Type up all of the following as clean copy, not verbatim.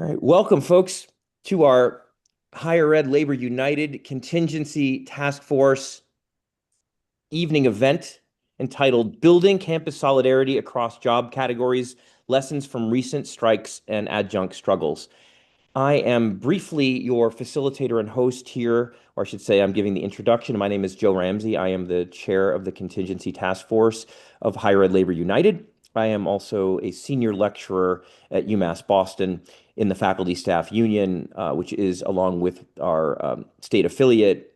All right, welcome, folks, to our Higher Ed Labor United Contingency Task Force evening event entitled Building Campus Solidarity Across Job Categories, Lessons from Recent Strikes and Adjunct Struggles. I am briefly your facilitator and host here, or I should say I'm giving the introduction. My name is Joe Ramsey. I am the chair of the Contingency Task Force of Higher Ed Labor United. I am also a senior lecturer at UMass Boston in the Faculty Staff Union, which is along with our state affiliate,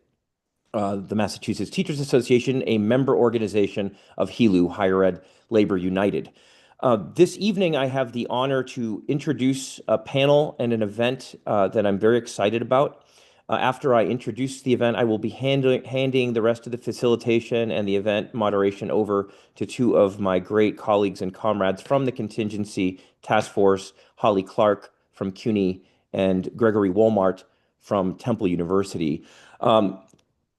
the Massachusetts Teachers Association, a member organization of HELU, Higher Ed Labor United. This evening, I have the honor to introduce a panel and an event that I'm very excited about. After I introduce the event, I will be handing the rest of the facilitation and the event moderation over to two of my great colleagues and comrades from the Contingency Task Force, Holly Clark from CUNY and Gregory Walmart from Temple University.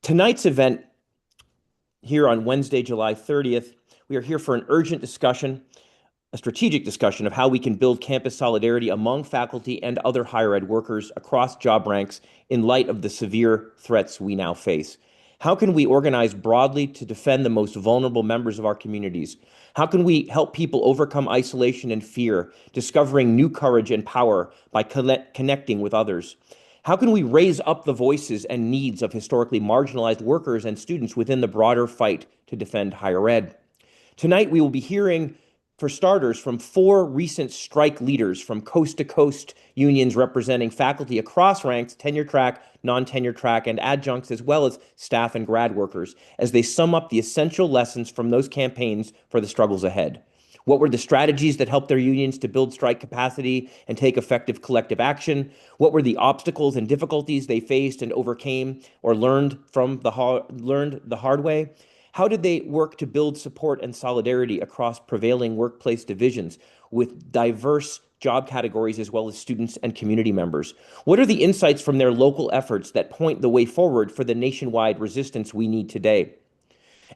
Tonight's event here on Wednesday, July 30th, we are here for an urgent discussion, a strategic discussion of how we can build campus solidarity among faculty and other higher ed workers across job ranks in light of the severe threats we now face. How can we organize broadly to defend the most vulnerable members of our communities? How can we help people overcome isolation and fear, discovering new courage and power by connecting with others? How can we raise up the voices and needs of historically marginalized workers and students within the broader fight to defend higher ed? Tonight, we will be hearing, for starters, from four recent strike leaders from coast-to-coast unions representing faculty across ranks, tenure track, non-tenure track, and adjuncts, as well as staff and grad workers, as they sum up the essential lessons from those campaigns for the struggles ahead. What were the strategies that helped their unions to build strike capacity and take effective collective action? What were the obstacles and difficulties they faced and overcame or learned the hard way? How did they work to build support and solidarity across prevailing workplace divisions with diverse job categories as well as students and community members? What are the insights from their local efforts that point the way forward for the nationwide resistance we need today?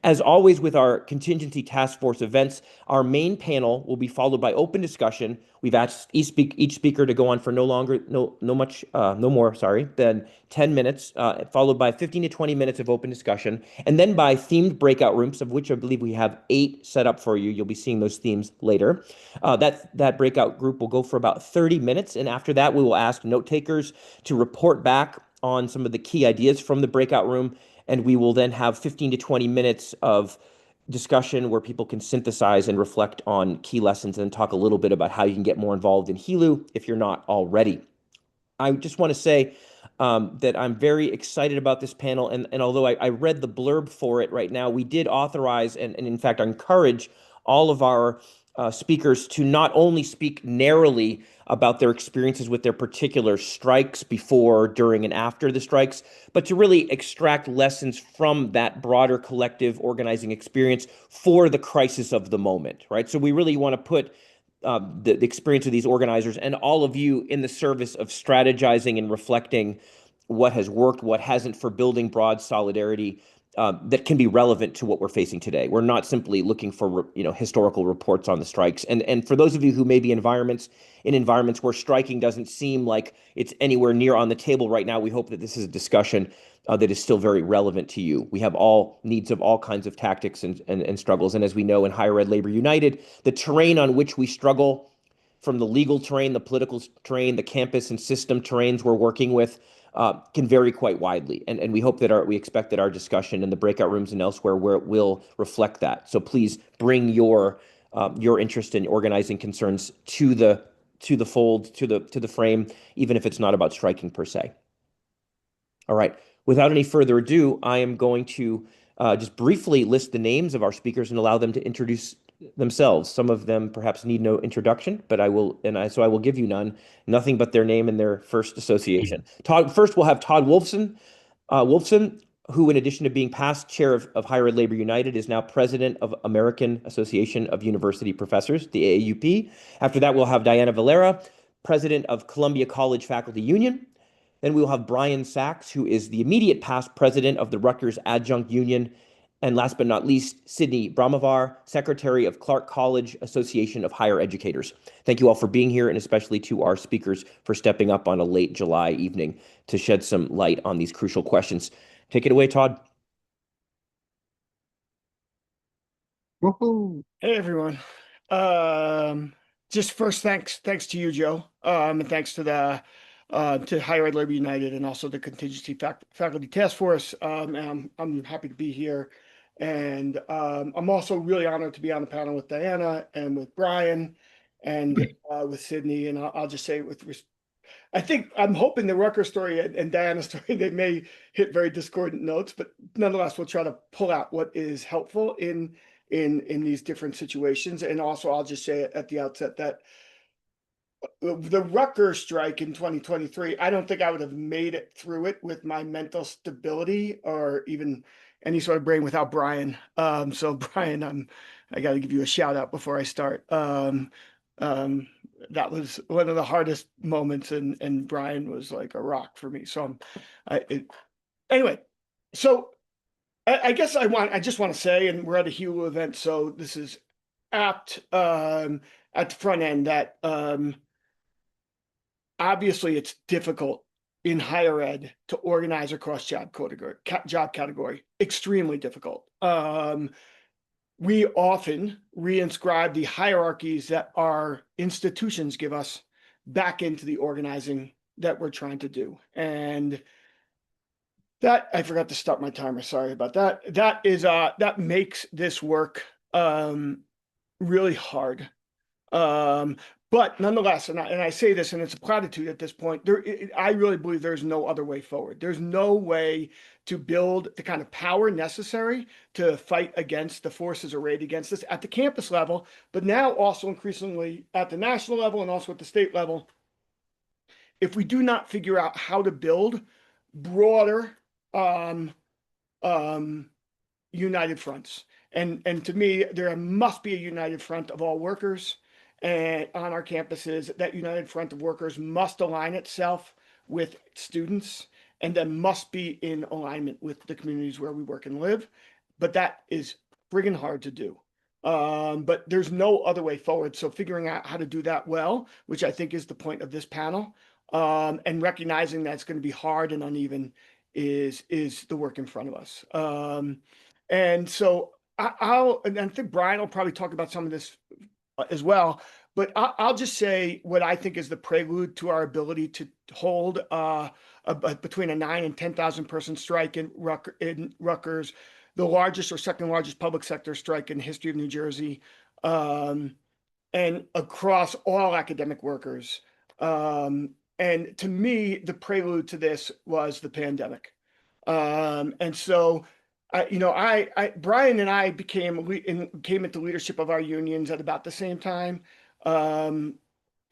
As always with our contingency task force events, our main panel will be followed by open discussion. We've asked each speaker to go on for no more than 10 minutes, followed by 15 to 20 minutes of open discussion, and then by themed breakout rooms, of which I believe we have 8 set up for you. You'll be seeing those themes later. That breakout group will go for about 30 minutes, and after that, we will ask note takers to report back on some of the key ideas from the breakout room, and we will then have 15 to 20 minutes of discussion where people can synthesize and reflect on key lessons and talk a little bit about how you can get more involved in HELU if you're not already. I just want to say that I'm very excited about this panel, and although I read the blurb for it right now, we did authorize and in fact encourage all of our speakers to not only speak narrowly about their experiences with their particular strikes before, during, and after the strikes, but to really extract lessons from that broader collective organizing experience for the crisis of the moment, right? So we really want to put the experience of these organizers and all of you in the service of strategizing and reflecting what has worked, what hasn't, for building broad solidarity that can be relevant to what we're facing today. We're not simply looking for historical reports on the strikes. And for those of you who may be in environments where striking doesn't seem like it's anywhere near on the table right now, we hope that this is a discussion that is still very relevant to you. We have all needs of all kinds of tactics and struggles. And as we know in Higher Ed Labor United, the terrain on which we struggle, from the legal terrain, the political terrain, the campus and system terrains we're working with, can vary quite widely. And we hope that we expect that our discussion in the breakout rooms and elsewhere will reflect that. So please bring your interest in organizing concerns to the fold, to the frame, even if it's not about striking per se. All right. Without any further ado, I am going to just briefly list the names of our speakers and allow them to introduce themselves. Some of them perhaps need no introduction, but I will give you none. Nothing but their name and their first association. First, we'll have Todd Wolfson. Wolfson, who, in addition to being past chair of Higher Ed Labor United, is now president of American Association of University Professors, the AAUP. After that, we'll have Diana Valera, president of Columbia College Faculty Union. Then we will have Brian Sachs, who is the immediate past president of the Rutgers Adjunct Union And last but not least, Sydney Brahmavar, Secretary of Clark College Association of Higher Educators. Thank you all for being here, and especially to our speakers for stepping up on a late July evening to shed some light on these crucial questions. Take it away, Todd. Woohoo. Hey everyone. Just first thanks to you, Joe. And thanks to the to Higher Ed Labor United and also the Contingency Faculty Task Force. And I'm happy to be here. And I'm also really honored to be on the panel with Diana and with Brian and with Sydney. And I'll just say I think I'm hoping the Rucker story and Diana's story, they may hit very discordant notes, but nonetheless, we'll try to pull out what is helpful in these different situations. And also, I'll just say at the outset that the Rutgers strike in 2023, I don't think I would have made it through it with my mental stability or even any sort of brain without Brian. So Brian, I got to give you a shout out before I start. That was one of the hardest moments, and Brian was like a rock for me. So anyway, so I guess I just want to say, and we're at a Hulu event, so this is apt at the front end that obviously it's difficult in higher ed to organize across job category, extremely difficult. We often reinscribe the hierarchies that our institutions give us back into the organizing that we're trying to do. And that, I forgot to start my timer. Sorry about that. That makes this work really hard. But nonetheless, and I say this, and it's a platitude at this point, I really believe there's no other way forward. There's no way to build the kind of power necessary to fight against the forces arrayed against us at the campus level, but now also increasingly at the national level and also at the state level. If we do not figure out how to build broader united fronts. And to me, there must be a united front of all workers and on our campuses. That united front of workers must align itself with students and then must be in alignment with the communities where we work and live. But that is friggin' hard to do. But there's no other way forward. So figuring out how to do that well, which I think is the point of this panel, and recognizing that it's going to be hard and uneven is the work in front of us. And so and I think Brian will probably talk about some of this as well, but I'll just say what I think is the prelude to our ability to hold between a 9 and 10,000 person strike in Rutgers, the largest or second largest public sector strike in the history of New Jersey, and across all academic workers. And to me, the prelude to this was the pandemic. And so Brian and I came into leadership of our unions at about the same time.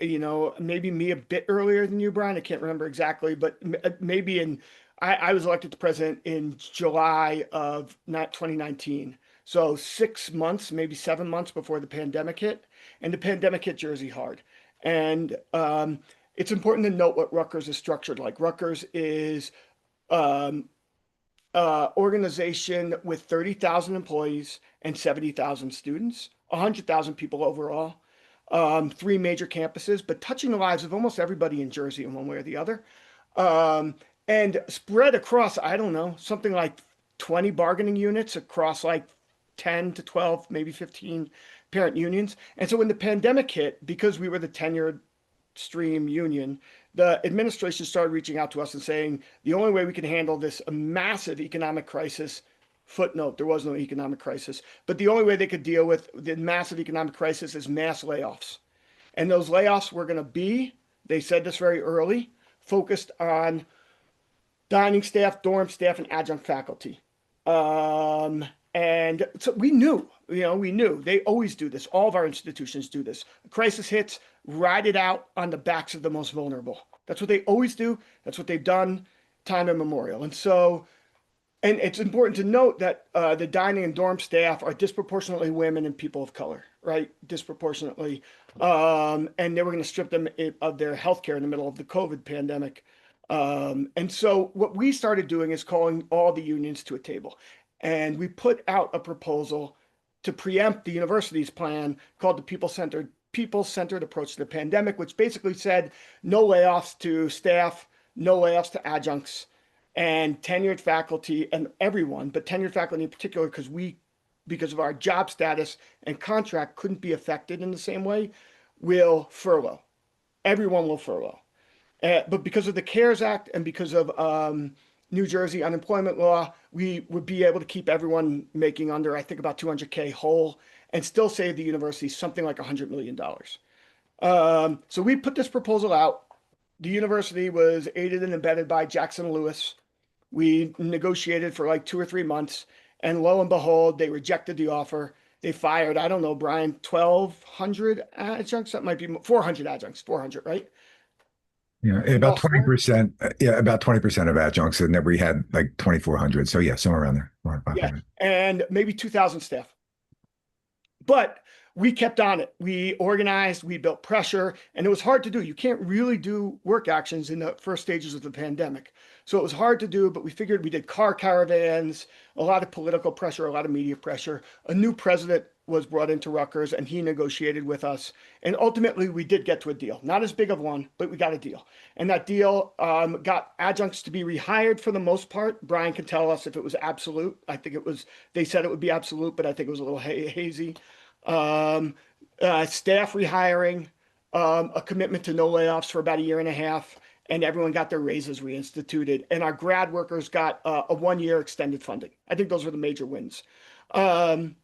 Maybe me a bit earlier than you, Brian. I can't remember exactly, but maybe I was elected to president in July of 2019. So 6 months, maybe 7 months before the pandemic hit, and the pandemic hit Jersey hard. And it's important to note what Rutgers is structured like. Rutgers is organization with 30,000 employees and 70,000 students, 100,000 people overall, 3 major campuses, but touching the lives of almost everybody in Jersey in one way or the other. And spread across, I don't know, something like 20 bargaining units across like 10 to 12, maybe 15 parent unions. And so when the pandemic hit, because we were the tenured stream union, the administration started reaching out to us and saying the only way we can handle this massive economic crisis, footnote, there was no economic crisis, but the only way they could deal with the massive economic crisis is mass layoffs. And those layoffs were going to be, they said this very early, focused on dining staff, dorm staff, and adjunct faculty. And so we knew they always do this. All of our institutions do this. A crisis hits, ride it out on the backs of the most vulnerable. That's what they always do. That's what they've done time immemorial. And so, and it's important to note that the dining and dorm staff are disproportionately women and people of color, right? Disproportionately. And they were going to strip them of their health care in the middle of the COVID pandemic. And so what we started doing is calling all the unions to a table. And we put out a proposal to preempt the university's plan called the people-centered approach to the pandemic, which basically said no layoffs to staff, no layoffs to adjuncts, and tenured faculty and everyone, but tenured faculty in particular, because of our job status and contract couldn't be affected in the same way, will furlough. Everyone will furlough. But because of the CARES Act and because of New Jersey unemployment law, we would be able to keep everyone making under, I think, about 200K whole and still save the university something like $100 million. So we put this proposal out. The university was aided and abetted by Jackson Lewis. We negotiated for like 2 or 3 months, and lo and behold, they rejected the offer. They fired, I don't know, Brian, 1,200 adjuncts. That might be 400 adjuncts, 400, right? Yeah, We about lost four. 20%. Yeah, about 20% of adjuncts, and then we had like 2,400. So yeah, somewhere around there, around Yeah, 500. and maybe 2,000 staff. But we kept on it. We organized, we built pressure, and it was hard to do. You can't really do work actions in the first stages of the pandemic. So it was hard to do, but we figured we did car caravans, a lot of political pressure, a lot of media pressure. A new president was brought into Rutgers and he negotiated with us. And ultimately, we did get to a deal. Not as big of one, but we got a deal. And that deal got adjuncts to be rehired for the most part. Brian can tell us if it was absolute. I think it was, they said it would be absolute, but I think it was a little hazy. Um, Staff rehiring, a commitment to no layoffs for about a year and a half, and everyone got their raises reinstituted. And our grad workers got a 1 year extended funding. I think those were the major wins. Um,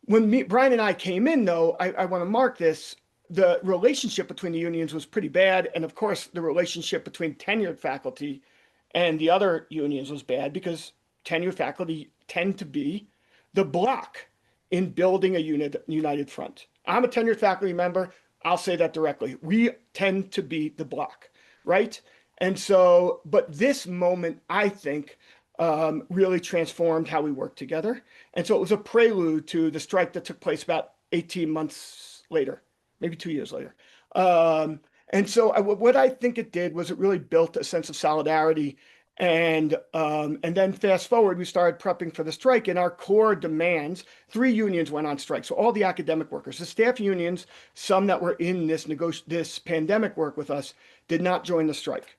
when Brian and I came in, though, I want to mark this. The relationship between the unions was pretty bad. And of course, the relationship between tenured faculty and the other unions was bad because tenured faculty tend to be the block in building a united front. I'm a tenured faculty member. I'll say that directly. We tend to be the block, right? And so, but this moment, I think, really transformed how we work together. And so it was a prelude to the strike that took place about 18 months later, maybe 2 years later. And so what I think it did was it really built a sense of solidarity. And then fast forward, we started prepping for the strike, and our core demands, 3 unions went on strike. So all the academic workers, the staff unions, some that were in this pandemic work with us, did not join the strike.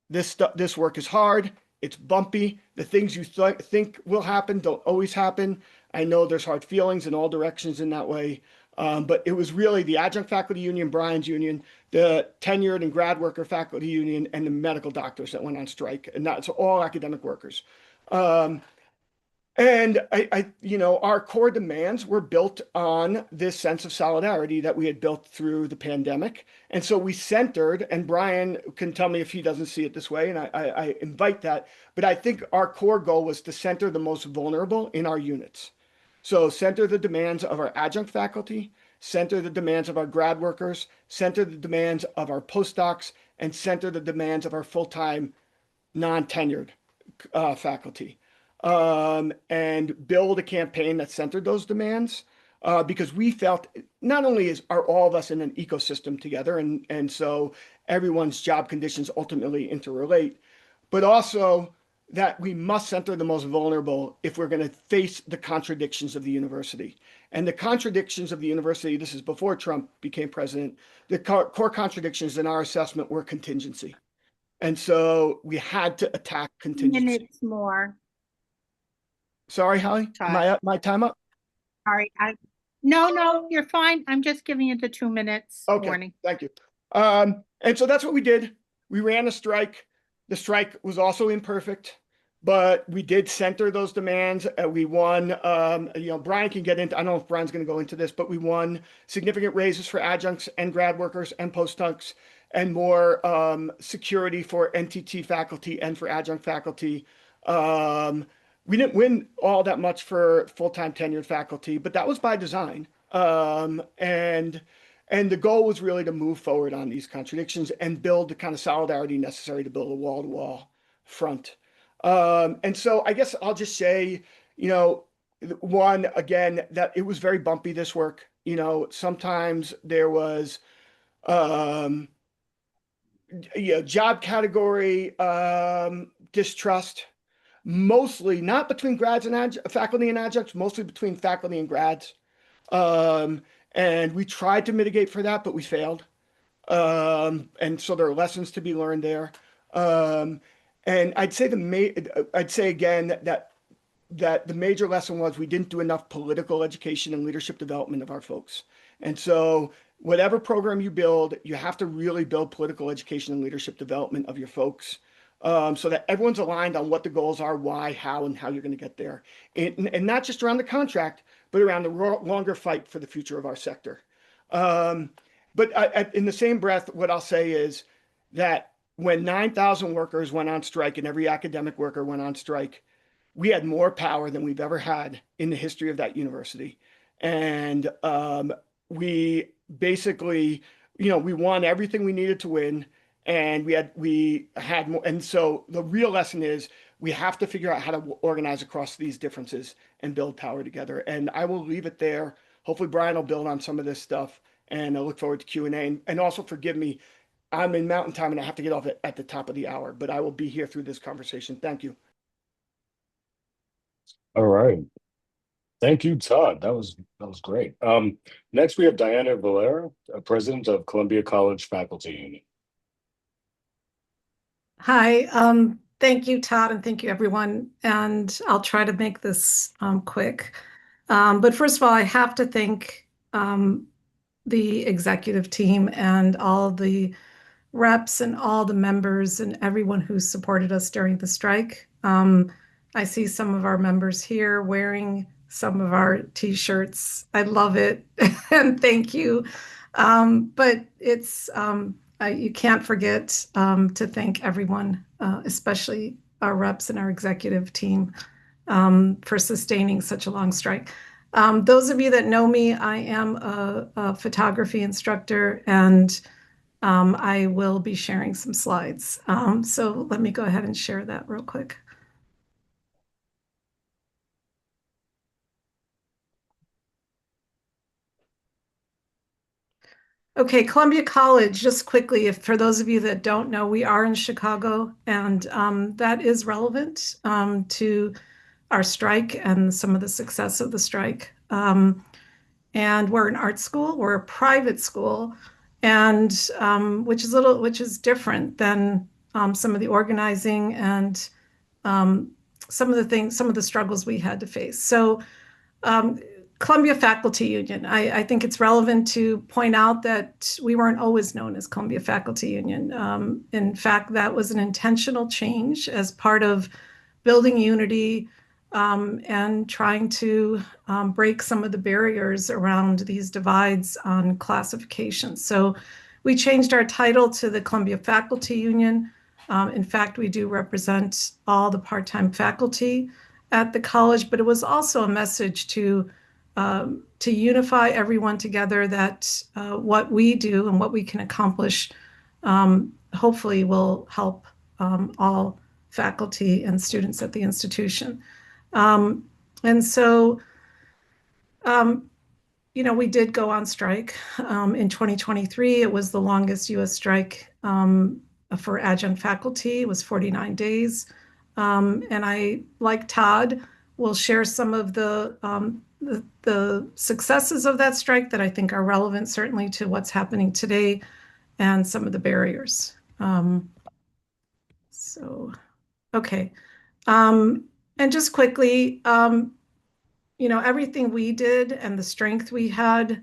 This work is hard. It's bumpy. The things you think will happen don't always happen. I know there's hard feelings in all directions in that way. But it was really the adjunct faculty union, Brian's union, the tenured and grad worker faculty union, and the medical doctors that went on strike. And that's all academic workers. And our core demands were built on this sense of solidarity that we had built through the pandemic. And so we centered, and Brian can tell me if he doesn't see it this way, and I invite that, but I think our core goal was to center the most vulnerable in our units. So center the demands of our adjunct faculty, center the demands of our grad workers, center the demands of our postdocs, and center the demands of our full-time non-tenured faculty. And build a campaign that centered those demands because we felt not only are all of us in an ecosystem together, and so everyone's job conditions ultimately interrelate, but also that we must center the most vulnerable if we're going to face the contradictions of the university. And the contradictions of the university, this is before Trump became president, the core contradictions in our assessment were contingency. And so we had to attack contingency. Minutes more. Sorry, Holly, Sorry. my time up? Sorry. No, you're fine. I'm just giving you the 2 minutes warning. Thank you. And so that's what we did. We ran a strike. The strike was also imperfect, but we did center those demands. We won, Brian can get into, I don't know if Brian's going to go into this, but we won significant raises for adjuncts and grad workers and postdocs and more security for NTT faculty and for adjunct faculty. We didn't win all that much for full-time tenured faculty, but that was by design. And the goal was really to move forward on these contradictions and build the kind of solidarity necessary to build a wall-to-wall front. And so I guess I'll just say, one, again, that it was very bumpy, this work. Sometimes there was job category distrust. mostly not between grads and faculty and adjuncts, mostly between faculty and grads. And we tried to mitigate for that, but we failed. And so there are lessons to be learned there. Um, and I'd say again that the major lesson was we didn't do enough political education and leadership development of our folks. And so whatever program you build, you have to really build political education and leadership development of your folks. So that everyone's aligned on what the goals are, why, how, and how you're going to get there. And not just around the contract, but around the longer fight for the future of our sector. But in the same breath, what I'll say is that when 9,000 workers went on strike and every academic worker went on strike, we had more power than we've ever had in the history of that university. And we basically, we won everything we needed to win. And we had more. And so the real lesson is we have to figure out how to organize across these differences and build power together. And I will leave it there. Hopefully Brian will build on some of this stuff. And I look forward to Q&A. And also forgive me, I'm in Mountain Time and I have to get off at the top of the hour, but I will be here through this conversation. Thank you. All right. Thank you, Todd. That was great. Next we have Diana Valera, president of Columbia College Faculty Union. Hi, thank you, Todd, and thank you, everyone. And I'll try to make this quick. But first of all, I have to thank the executive team and all the reps and all the members and everyone who supported us during the strike. I see some of our members here wearing some of our t-shirts. I love it and thank you. But it's you can't forget to thank everyone, especially our reps and our executive team for sustaining such a long strike. Those of you that know me, I am a photography instructor and I will be sharing some slides. So let me go ahead and share that real quick. Okay, Columbia College, just quickly, for those of you that don't know, we are in Chicago, and that is relevant to our strike and some of the success of the strike. And we're an art school, we're a private school, and which is different than some of the organizing and some of the struggles we had to face. So Columbia Faculty Union, I think it's relevant to point out that we weren't always known as Columbia Faculty Union. In fact, that was an intentional change as part of building unity and trying to break some of the barriers around these divides on classification. So we changed our title to the Columbia Faculty Union. In fact, we do represent all the part-time faculty at the college, but it was also a message to unify everyone together that what we do and what we can accomplish hopefully will help all faculty and students at the institution. And so, we did go on strike in 2023. It was the longest U.S. strike for adjunct faculty. It was 49 days. And I, like Todd, will share some of the successes of that strike that I think are relevant certainly to what's happening today and some of the barriers. Okay. And just quickly, everything we did and the strength we had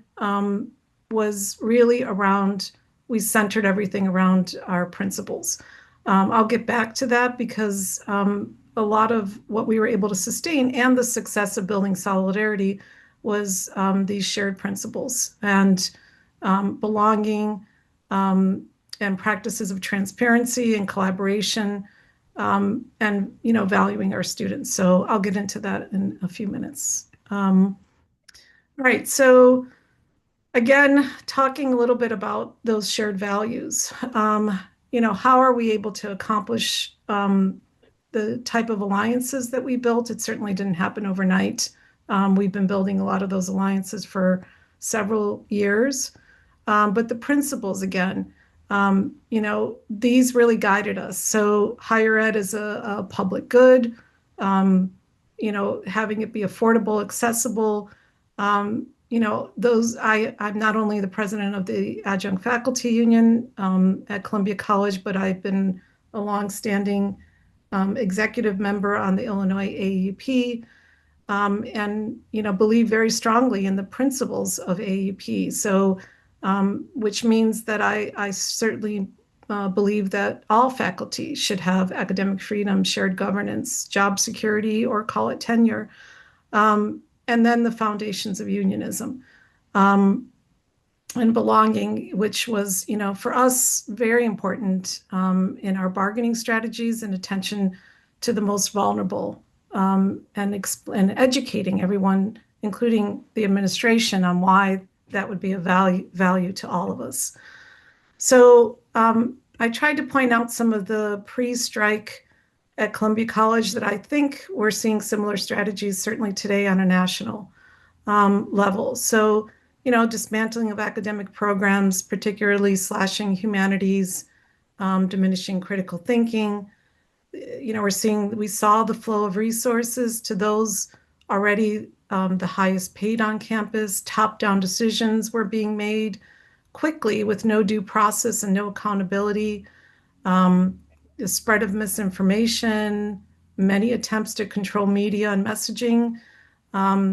was really around, we centered everything around our principles. I'll get back to that because a lot of what we were able to sustain and the success of building solidarity was these shared principles and belonging and practices of transparency and collaboration and valuing our students. So I'll get into that in a few minutes. All right, so again, talking a little bit about those shared values. How are we able to accomplish the type of alliances that we built? It certainly didn't happen overnight. We've been building a lot of those alliances for several years. But the principles, again, these really guided us. So higher ed is a public good. having it be affordable, accessible. I'm not only the president of the Adjunct Faculty Union at Columbia College, but I've been a longstanding executive member on the Illinois AUP, and believe very strongly in the principles of AUP. So, which means that I certainly believe that all faculty should have academic freedom, shared governance, job security, or call it tenure, and then the foundations of unionism. And belonging, which was, for us, very important in our bargaining strategies and attention to the most vulnerable, and educating everyone, including the administration, on why that would be a value to all of us. So I tried to point out some of the pre-strike at Columbia College that I think we're seeing similar strategies, certainly today on a national level. So, dismantling of academic programs, particularly slashing humanities, diminishing critical thinking. We saw the flow of resources to those already the highest paid on campus. Top-down decisions were being made quickly with no due process and no accountability. The spread of misinformation, many attempts to control media and messaging.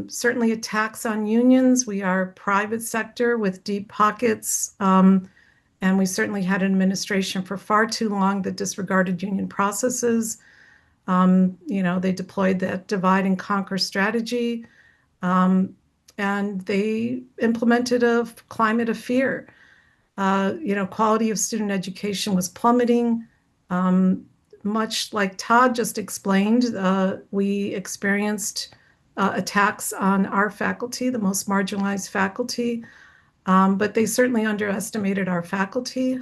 Certainly attacks on unions. We are a private sector with deep pockets, and we certainly had an administration for far too long that disregarded union processes. They deployed that divide and conquer strategy, and they implemented a climate of fear. Quality of student education was plummeting. Much like Todd just explained, we experienced attacks on our faculty, the most marginalized faculty, but they certainly underestimated our faculty.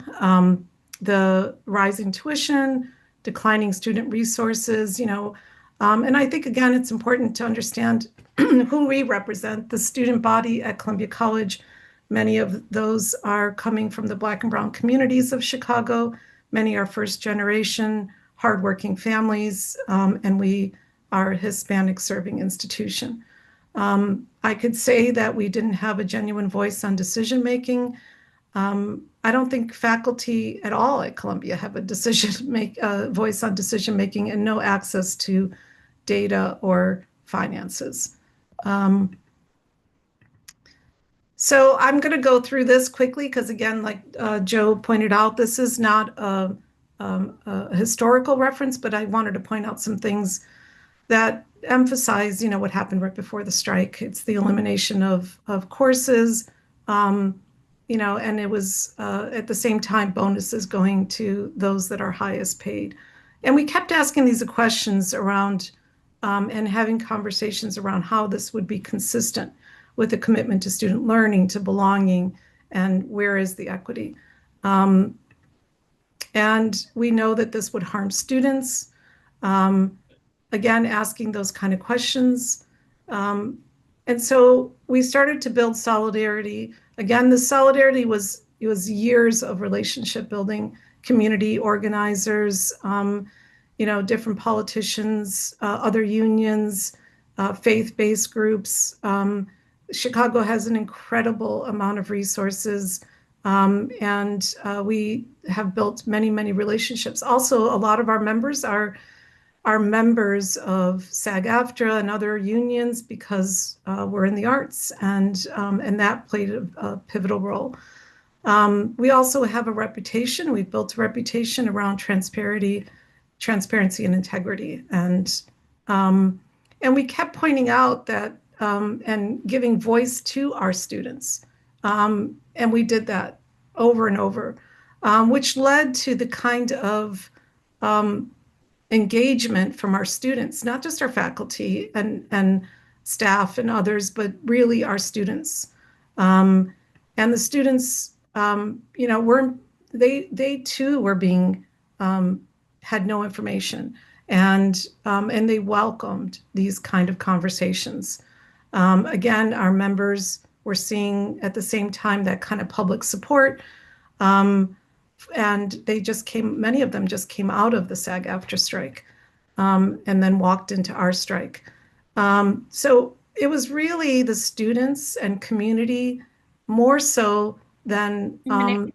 The rising tuition, declining student resources, and I think, again, it's important to understand who we represent, the student body at Columbia College. Many of those are coming from the Black and Brown communities of Chicago. Many are first generation, hardworking families, and we are a Hispanic serving institution. I could say that we didn't have a genuine voice on decision making. I don't think faculty at all at Columbia have a voice on decision making, and no access to data or finances. So I'm going to go through this quickly because, again, like Joe pointed out, this is not a historical reference, but I wanted to point out some things that emphasize, what happened right before the strike. It's the elimination of courses, and it was at the same time bonuses going to those that are highest paid. And we kept asking these questions around and having conversations around how this would be consistent with a commitment to student learning, to belonging, and where is the equity. And we know that this would harm students. Again, asking those kind of questions. And so we started to build solidarity. Again, the solidarity was years of relationship building, community organizers, different politicians, other unions, faith-based groups. Chicago has an incredible amount of resources, and we have built many, many relationships. Also, a lot of our members are members of SAG-AFTRA and other unions because we're in the arts, and that played a pivotal role. We also have a reputation. We've built a reputation around transparency and integrity, and we kept pointing out that and giving voice to our students, and we did that over and over, which led to the kind of engagement from our students, not just our faculty and staff and others, but really our students. And the students, they too were being had no information, and they welcomed these kind of conversations. Again, our members were seeing at the same time that kind of public support. And many of them just came out of the SAG-AFTRA strike. and then walked into our strike. So it was really the students and community more so than Morning.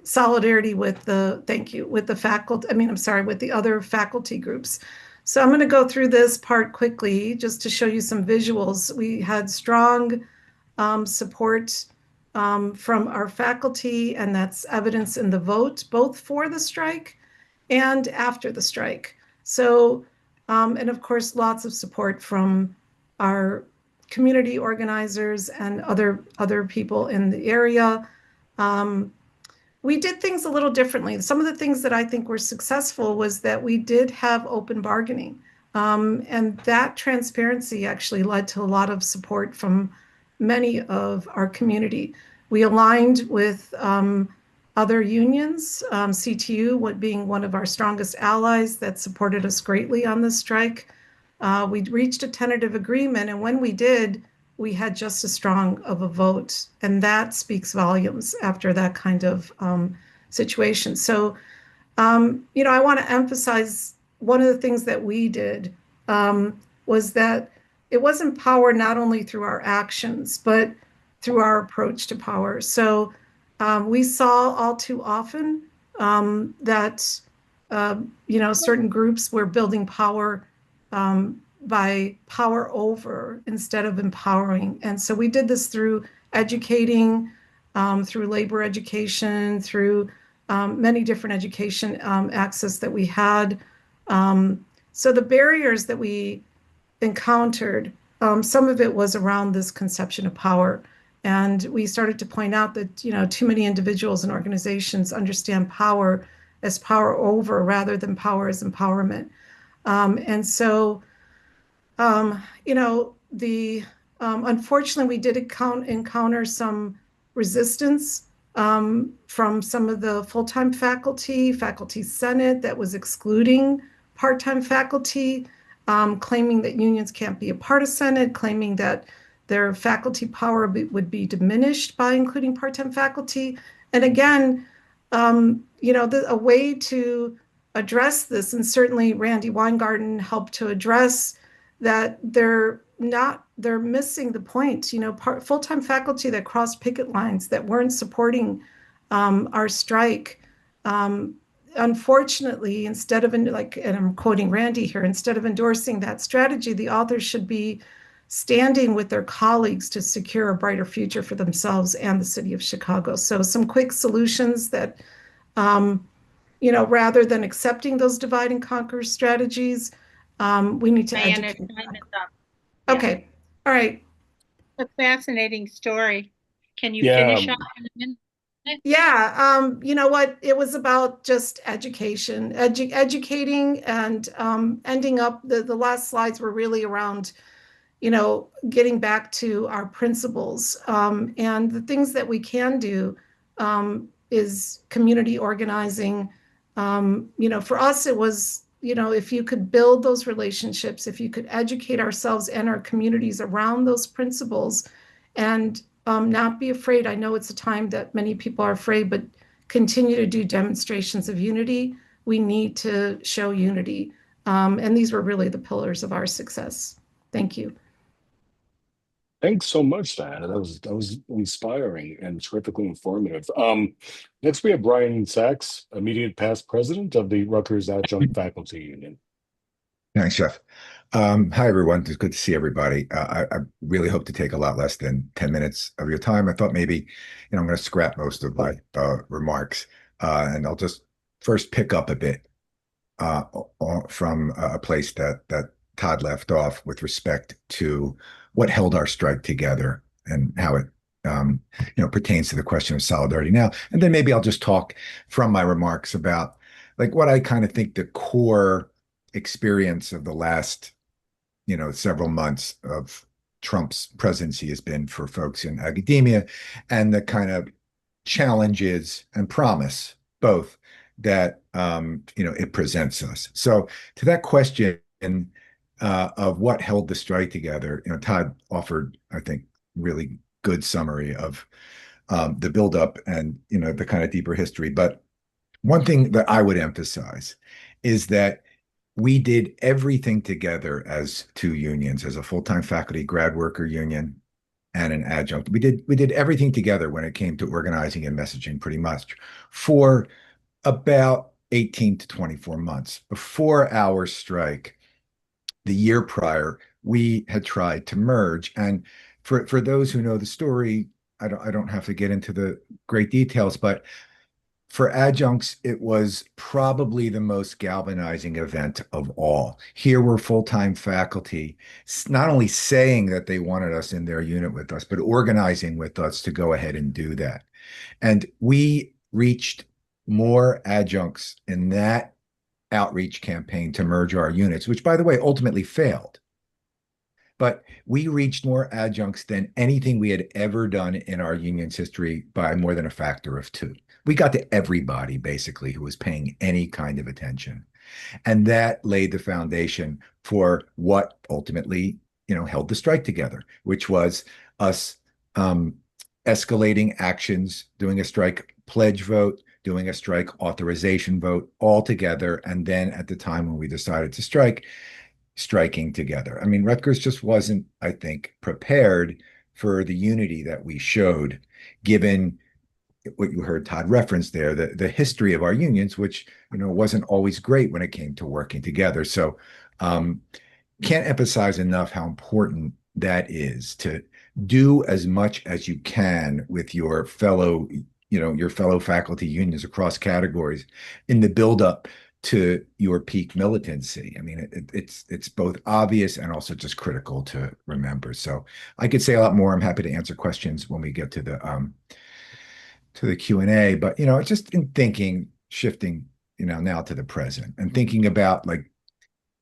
solidarity with the, thank you, with the faculty. I mean, I'm sorry, with the other faculty groups. So I'm going to go through this part quickly just to show you some visuals. We had strong support from our faculty, and that's evidence in the vote, both for the strike and after the strike. So, and of course, lots of support from our community organizers and other people in the area. We did things a little differently. Some of the things that I think were successful was that we did have open bargaining. And that transparency actually led to a lot of support from many of our community. We aligned with other unions, CTU being one of our strongest allies that supported us greatly on this strike. We reached a tentative agreement, and when we did, we had just as strong of a vote, and that speaks volumes after that kind of situation. So, I want to emphasize one of the things that we did was that it wasn't power not only through our actions, but through our approach to power. So we saw all too often that, certain groups were building power by power over instead of empowering. And so we did this through educating, through labor education, through many different education access that we had. So the barriers that we encountered, some of it was around this conception of power. And we started to point out that, too many individuals and organizations understand power as power over rather than power as empowerment. And so, unfortunately, we did encounter some resistance from some of the full-time faculty senate that was excluding part-time faculty, claiming that unions can't be a part of senate, claiming that their faculty power would be diminished by including part-time faculty. And again, a way to address this, and certainly Randy Weingarten helped to address that, they're missing the point. Full-time faculty that crossed picket lines, that weren't supporting our strike. Unfortunately, instead of, and I'm quoting Randy here, instead of endorsing that strategy, the authors should be standing with their colleagues to secure a brighter future for themselves and the city of Chicago. So some quick solutions that, rather than accepting those divide and conquer strategies, we need to Diana, educate. time is up. Yeah. Okay. All right. A fascinating story. Can you Yeah. finish up in a minute? Yeah, you know what? It was about just education, educating, and ending up, the last slides were really around, getting back to our principles. And the things that we can do is community organizing. For us, it was, if you could build those relationships, if you could educate ourselves and our communities around those principles, and not be afraid. I know it's a time that many people are afraid, but continue to do demonstrations of unity. We need to show unity. And these were really the pillars of our success. Thank you. Thanks so much, Diana. That was inspiring and terrifically informative. Next we have Brian Sachs, immediate past president of the Rutgers Adjunct Faculty Union. Thanks, Jeff. Hi, everyone. It's good to see everybody. I really hope to take a lot less than 10 minutes of your time. I thought maybe, I'm going to scrap most of my remarks, and I'll just first pick up a bit from a place that Todd left off with respect to what held our strike together and how it pertains to the question of solidarity now. And then maybe I'll just talk from my remarks about what I kind of think the core experience of the last several months of Trump's presidency has been for folks in academia, and the kind of challenges and promise both that it presents us. So to that question of what held the strike together, Todd offered, I think, really good summary of the buildup and the kind of deeper history. But one thing that I would emphasize is that we did everything together as two unions, as a full-time faculty grad worker union and an adjunct. We did everything together when it came to organizing and messaging pretty much for about 18 to 24 months. Before our strike, the year prior, we had tried to merge. And for those who know the story, I don't have to get into the great details, but for adjuncts, it was probably the most galvanizing event of all. Here were full-time faculty not only saying that they wanted us in their unit with us, but organizing with us to go ahead and do that. And we reached more adjuncts in that outreach campaign to merge our units, which, by the way, ultimately failed. But we reached more adjuncts than anything we had ever done in our union's history by more than a factor of two. We got to everybody, basically, who was paying any kind of attention. And that laid the foundation for what ultimately, held the strike together, which was us escalating actions, doing a strike pledge vote, doing a strike authorization vote all together. And then at the time when we decided to strike, striking together. I mean, Rutgers just wasn't, I think, prepared for the unity that we showed, given what you heard Todd reference there, the history of our unions, which wasn't always great when it came to working together. So can't emphasize enough how important that is, to do as much as you can with your fellow faculty unions across categories in the buildup to your peak militancy. I mean, it's both obvious and also just critical to remember. So I could say a lot more. I'm happy to answer questions when we get to the Q&A, but just in thinking, shifting now to the present and thinking about like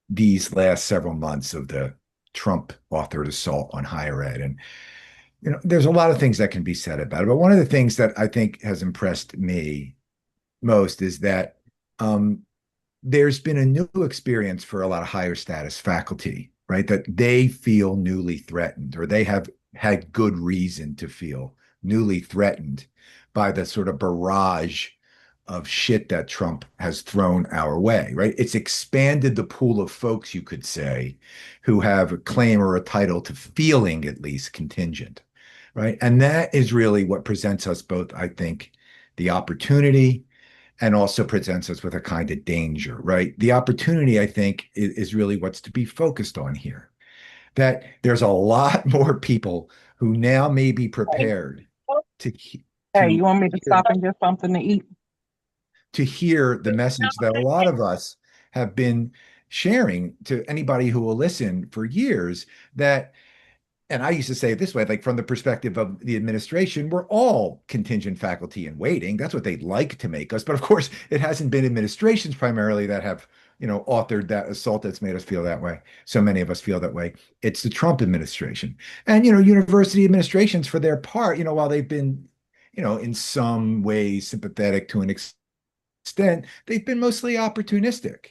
these last several months of the Trump authored assault on higher ed. And there's a lot of things that can be said about it, but one of the things that I think has impressed me most is that there's been a new experience for a lot of higher status faculty, right? That they feel newly threatened, or they have had good reason to feel newly threatened by the sort of barrage of shit that Trump has thrown our way, right? It's expanded the pool of folks, you could say, who have a claim or a title to feeling at least contingent, right? And that is really what presents us both, I think, the opportunity and also presents us with a kind of danger, right? The opportunity, I think, is really what's to be focused on here. That there's a lot more people who now may be prepared to Hey, you want me to stop and get something to eat? To hear the message that a lot of us have been sharing to anybody who will listen for years, that, and I used to say it this way, like from the perspective of the administration, we're all contingent faculty in waiting. That's what they'd like to make us. But of course, it hasn't been administrations primarily that have, authored that assault that's made us feel that way. So many of us feel that way. It's the Trump administration. And, university administrations, for their part, while they've been, in some ways sympathetic to an extent, they've been mostly opportunistic,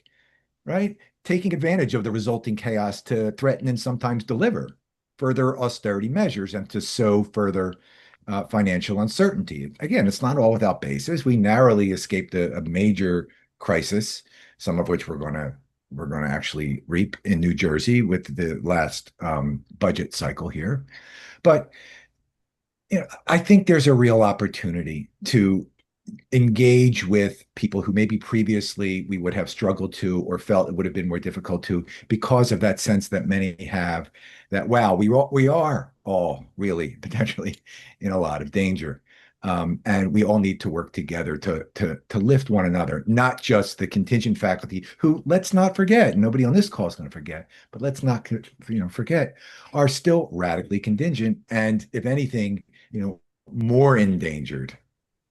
right? Taking advantage of the resulting chaos to threaten and sometimes deliver further austerity measures and to sow further financial uncertainty. Again, it's not all without basis. We narrowly escaped a major crisis, some of which we're going to actually reap in New Jersey with the last budget cycle here. But I think there's a real opportunity to engage with people who maybe previously we would have struggled to or felt it would have been more difficult to, because of that sense that many have that, wow, we are all really potentially in a lot of danger. And we all need to work together to lift one another, not just the contingent faculty who, let's not forget, nobody on this call is going to forget, but let's not forget, are still radically contingent, and if anything, more endangered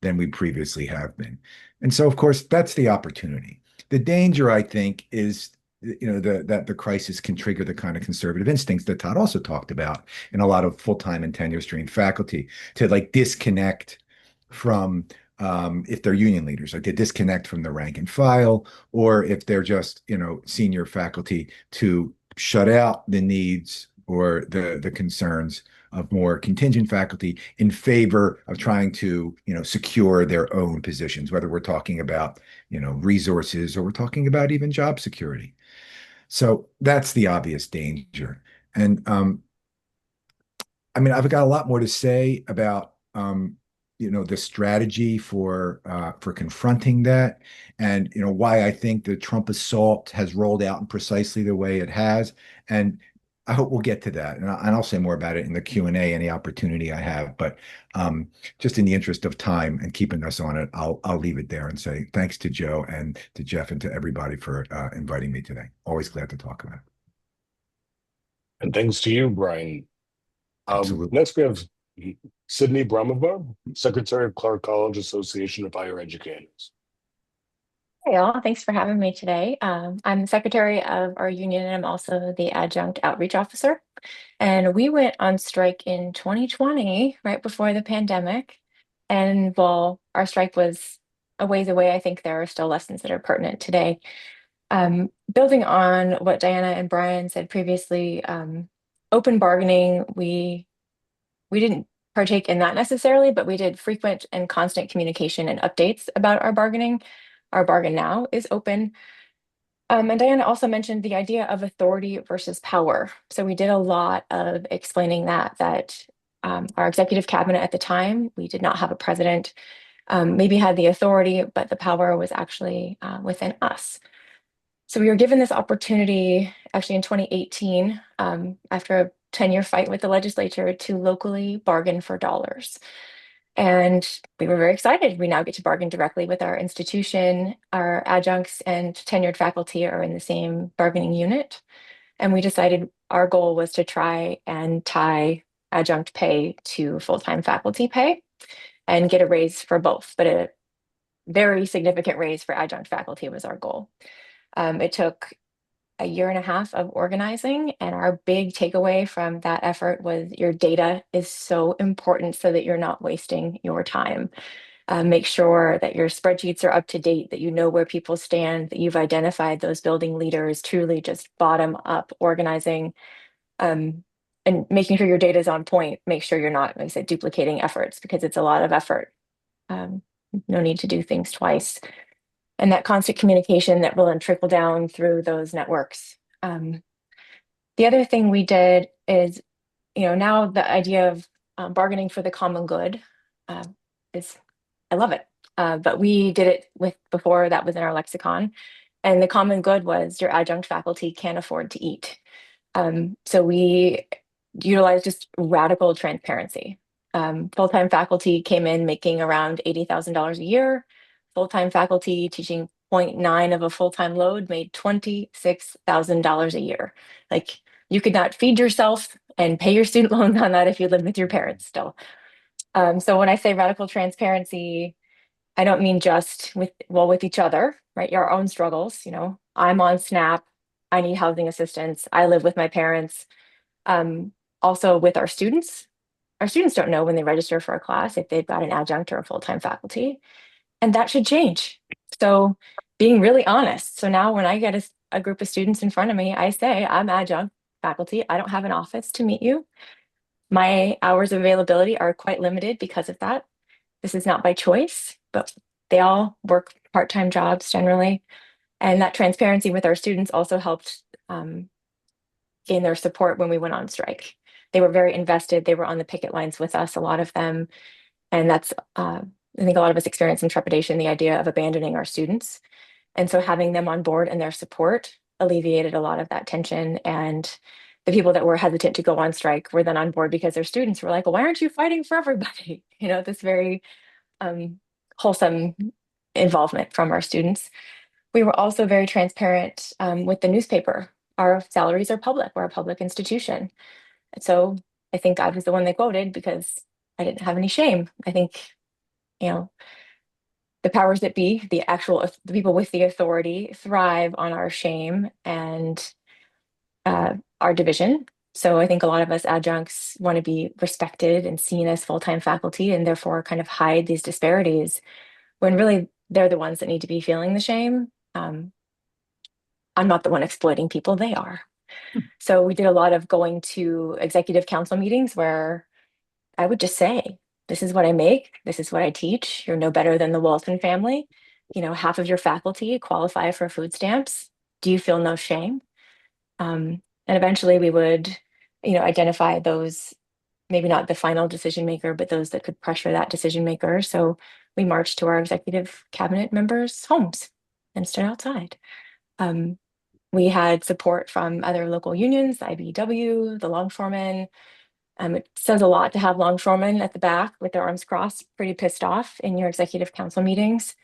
than we previously have been. And so, of course, that's the opportunity. The danger, I think, is that the crisis can trigger the kind of conservative instincts that Todd also talked about in a lot of full-time and tenure stream faculty, to like disconnect from if they're union leaders, like to disconnect from the rank and file, or if they're just senior faculty, to shut out the needs or the concerns of more contingent faculty in favor of trying to, secure their own positions, whether we're talking about, resources or we're talking about even job security. So that's the obvious danger. And I mean, I've got a lot more to say about the strategy for confronting that, and why I think the Trump assault has rolled out in precisely the way it has. And I hope we'll get to that, and I'll say more about it in the Q&A, any opportunity I have. But just in the interest of time and keeping us on it, I'll leave it there and say thanks to Joe and to Jeff and to everybody for inviting me today. Always glad to talk about it. And thanks to you, Brian. Absolutely. Next, we have Sydney Brahmava, Secretary of Clark College Association of Higher Educators. Hey all, thanks for having me today. I'm the secretary of our union and I'm also the adjunct outreach officer. And we went on strike in 2020, right before the pandemic. And while our strike was a ways away, I think there are still lessons that are pertinent today. Building on what Diana and Brian said previously, open bargaining, we didn't partake in that necessarily, but we did frequent and constant communication and updates about our bargaining. Our bargain now is open. And Diana also mentioned the idea of authority versus power. So we did a lot of explaining that our executive cabinet at the time, we did not have a president, maybe had the authority, but the power was actually within us. So we were given this opportunity actually in 2018, after a 10-year fight with the legislature, to locally bargain for dollars. And we were very excited. We now get to bargain directly with our institution. Our adjuncts and tenured faculty are in the same bargaining unit. And we decided our goal was to try and tie adjunct pay to full-time faculty pay and get a raise for both, but a very significant raise for adjunct faculty was our goal. It took a year and a half of organizing, and our big takeaway from that effort was your data is so important so that you're not wasting your time. Make sure that your spreadsheets are up to date, that you know where people stand, that you've identified those building leaders, truly just bottom up organizing, and making sure your data is on point. Make sure you're not, like I said, duplicating efforts, because it's a lot of effort. No need to do things twice. And that constant communication that will then trickle down through those networks. The other thing we did is, now the idea of bargaining for the common good is, I love it. But we did it before that was in our lexicon. And the common good was your adjunct faculty can't afford to eat. So we utilized just radical transparency. Full-time faculty came in making around $80,000 a year. Full-time faculty teaching 0.9 of a full-time load made $26,000 a year. Like, you could not feed yourself and pay your student loans on that if you lived with your parents still. So when I say radical transparency, I don't mean just with each other, right? Our own struggles, I'm on SNAP, I need housing assistance, I live with my parents. Also with our students don't know when they register for a class if they've got an adjunct or a full-time faculty. And that should change. So being really honest. So now when I get a group of students in front of me, I say, I'm adjunct faculty. I don't have an office to meet you. My hours of availability are quite limited because of that. This is not by choice, but they all work part-time jobs generally. And that transparency with our students also helped gain their support when we went on strike. They were very invested. They were on the picket lines with us, a lot of them. And that's, I think a lot of us experience some trepidation, the idea of abandoning our students. And so having them on board and their support alleviated a lot of that tension. And the people that were hesitant to go on strike were then on board because their students were like, well, why aren't you fighting for everybody? This very wholesome involvement from our students. We were also very transparent with the newspaper. Our salaries are public. We're a public institution. So I think I was the one they quoted because I didn't have any shame. I think, the powers that be, the people with the authority thrive on our shame and our division. So I think a lot of us adjuncts want to be respected and seen as full-time faculty and therefore kind of hide these disparities when really they're the ones that need to be feeling the shame. I'm not the one exploiting people, they are. So we did a lot of going to executive council meetings where I would just say, this is what I make, this is what I teach. You're no better than the Walton family. You know, half of your faculty qualify for food stamps. Do you feel no shame? And eventually we would, identify those, maybe not the final decision maker, but those that could pressure that decision maker. So we marched to our executive cabinet members' homes and stood outside. We had support from other local unions, the IBEW, the longshoremen. It says a lot to have longshoremen at the back with their arms crossed, pretty pissed off in your executive council meetings.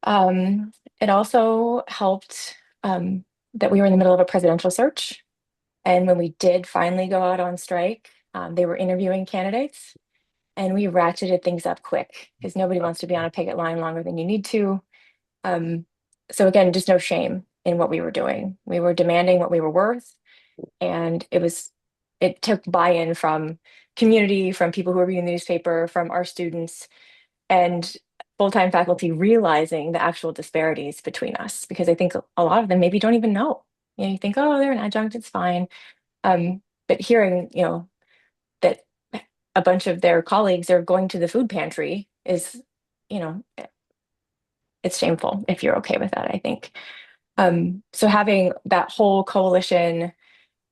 It also helped that we were in the middle of a presidential search. And when we did finally go out on strike, they were interviewing candidates and we ratcheted things up quick because nobody wants to be on a picket line longer than you need to. So again, just no shame in what we were doing. We were demanding what we were worth. And it took buy-in from community, from people who were reading the newspaper, from our students, and full-time faculty realizing the actual disparities between us, because I think a lot of them maybe don't even know. You think, oh, they're an adjunct, it's fine. But hearing, that a bunch of their colleagues are going to the food pantry is, it's shameful if you're okay with that, I think. So having that whole coalition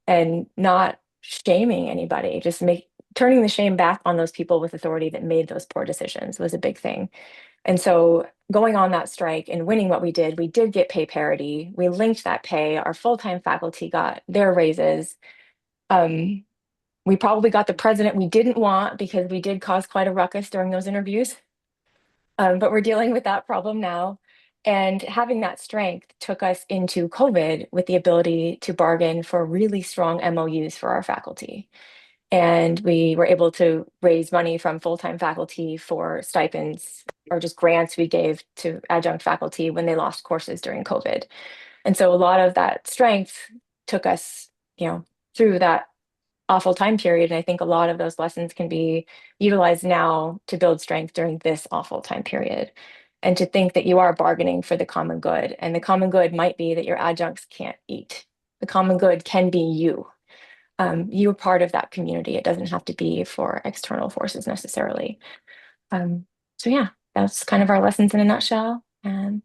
and not shaming anybody, just turning the shame back on those people with authority that made those poor decisions was a big thing. And so going on that strike and winning what we did get pay parity. We linked that pay. Our full-time faculty got their raises. We probably got the president we didn't want because we did cause quite a ruckus during those interviews. But we're dealing with that problem now. And having that strength took us into COVID with the ability to bargain for really strong MOUs for our faculty. And we were able to raise money from full-time faculty for stipends or just grants we gave to adjunct faculty when they lost courses during COVID. And so a lot of that strength took us, through that awful time period. And I think a lot of those lessons can be utilized now to build strength during this awful time period. And to think that you are bargaining for the common good. And the common good might be that your adjuncts can't eat. The common good can be you. You're part of that community. It doesn't have to be for external forces necessarily. So yeah, that's kind of our lessons in a nutshell. And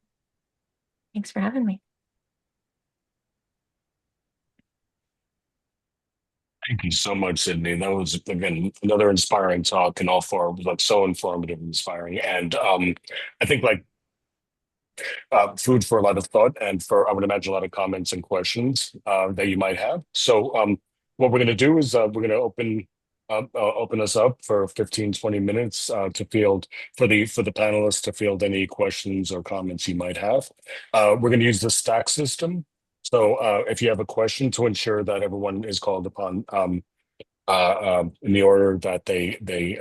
thanks for having me. Thank you so much, Sydney. That was, again, another inspiring talk, and all four was like so informative and inspiring. And I think food for a lot of thought, and for, I would imagine, a lot of comments and questions that you might have. So what we're going to do is we're going to open us up for 15-20 minutes to field for the panelists to field any questions or comments you might have. We're going to use the stack system. So if you have a question, to ensure that everyone is called upon in the order that they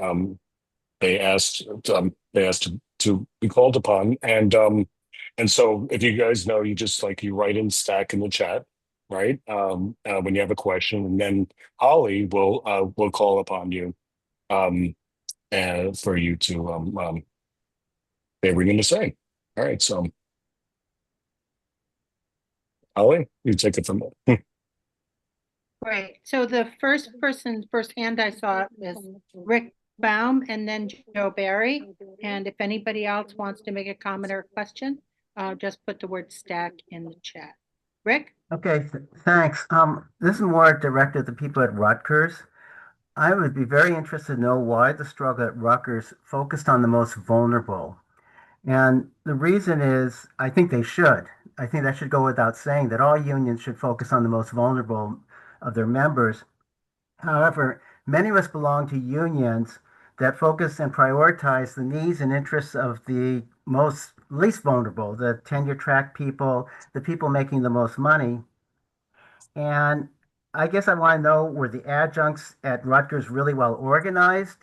asked to be called upon, and so if you guys know, you just you write in stack in the chat, right? When you have a question, and then Holly will call upon you and for you to say what you're going to say. All right, so Holly, you take it from there. Great. So the first hand I saw is Rick Baum and then Joe Barry. And if anybody else wants to make a comment or a question, just put the word stack in the chat. Rick? Okay, thanks. This is more directed at the people at Rutgers. I would be very interested to know why the struggle at Rutgers focused on the most vulnerable. And the reason is, I think they should. I think that should go without saying, that all unions should focus on the most vulnerable of their members. However, many of us belong to unions that focus and prioritize the needs and interests of the least vulnerable, the tenure track people, the people making the most money. And I guess I want to know, were the adjuncts at Rutgers really well organized?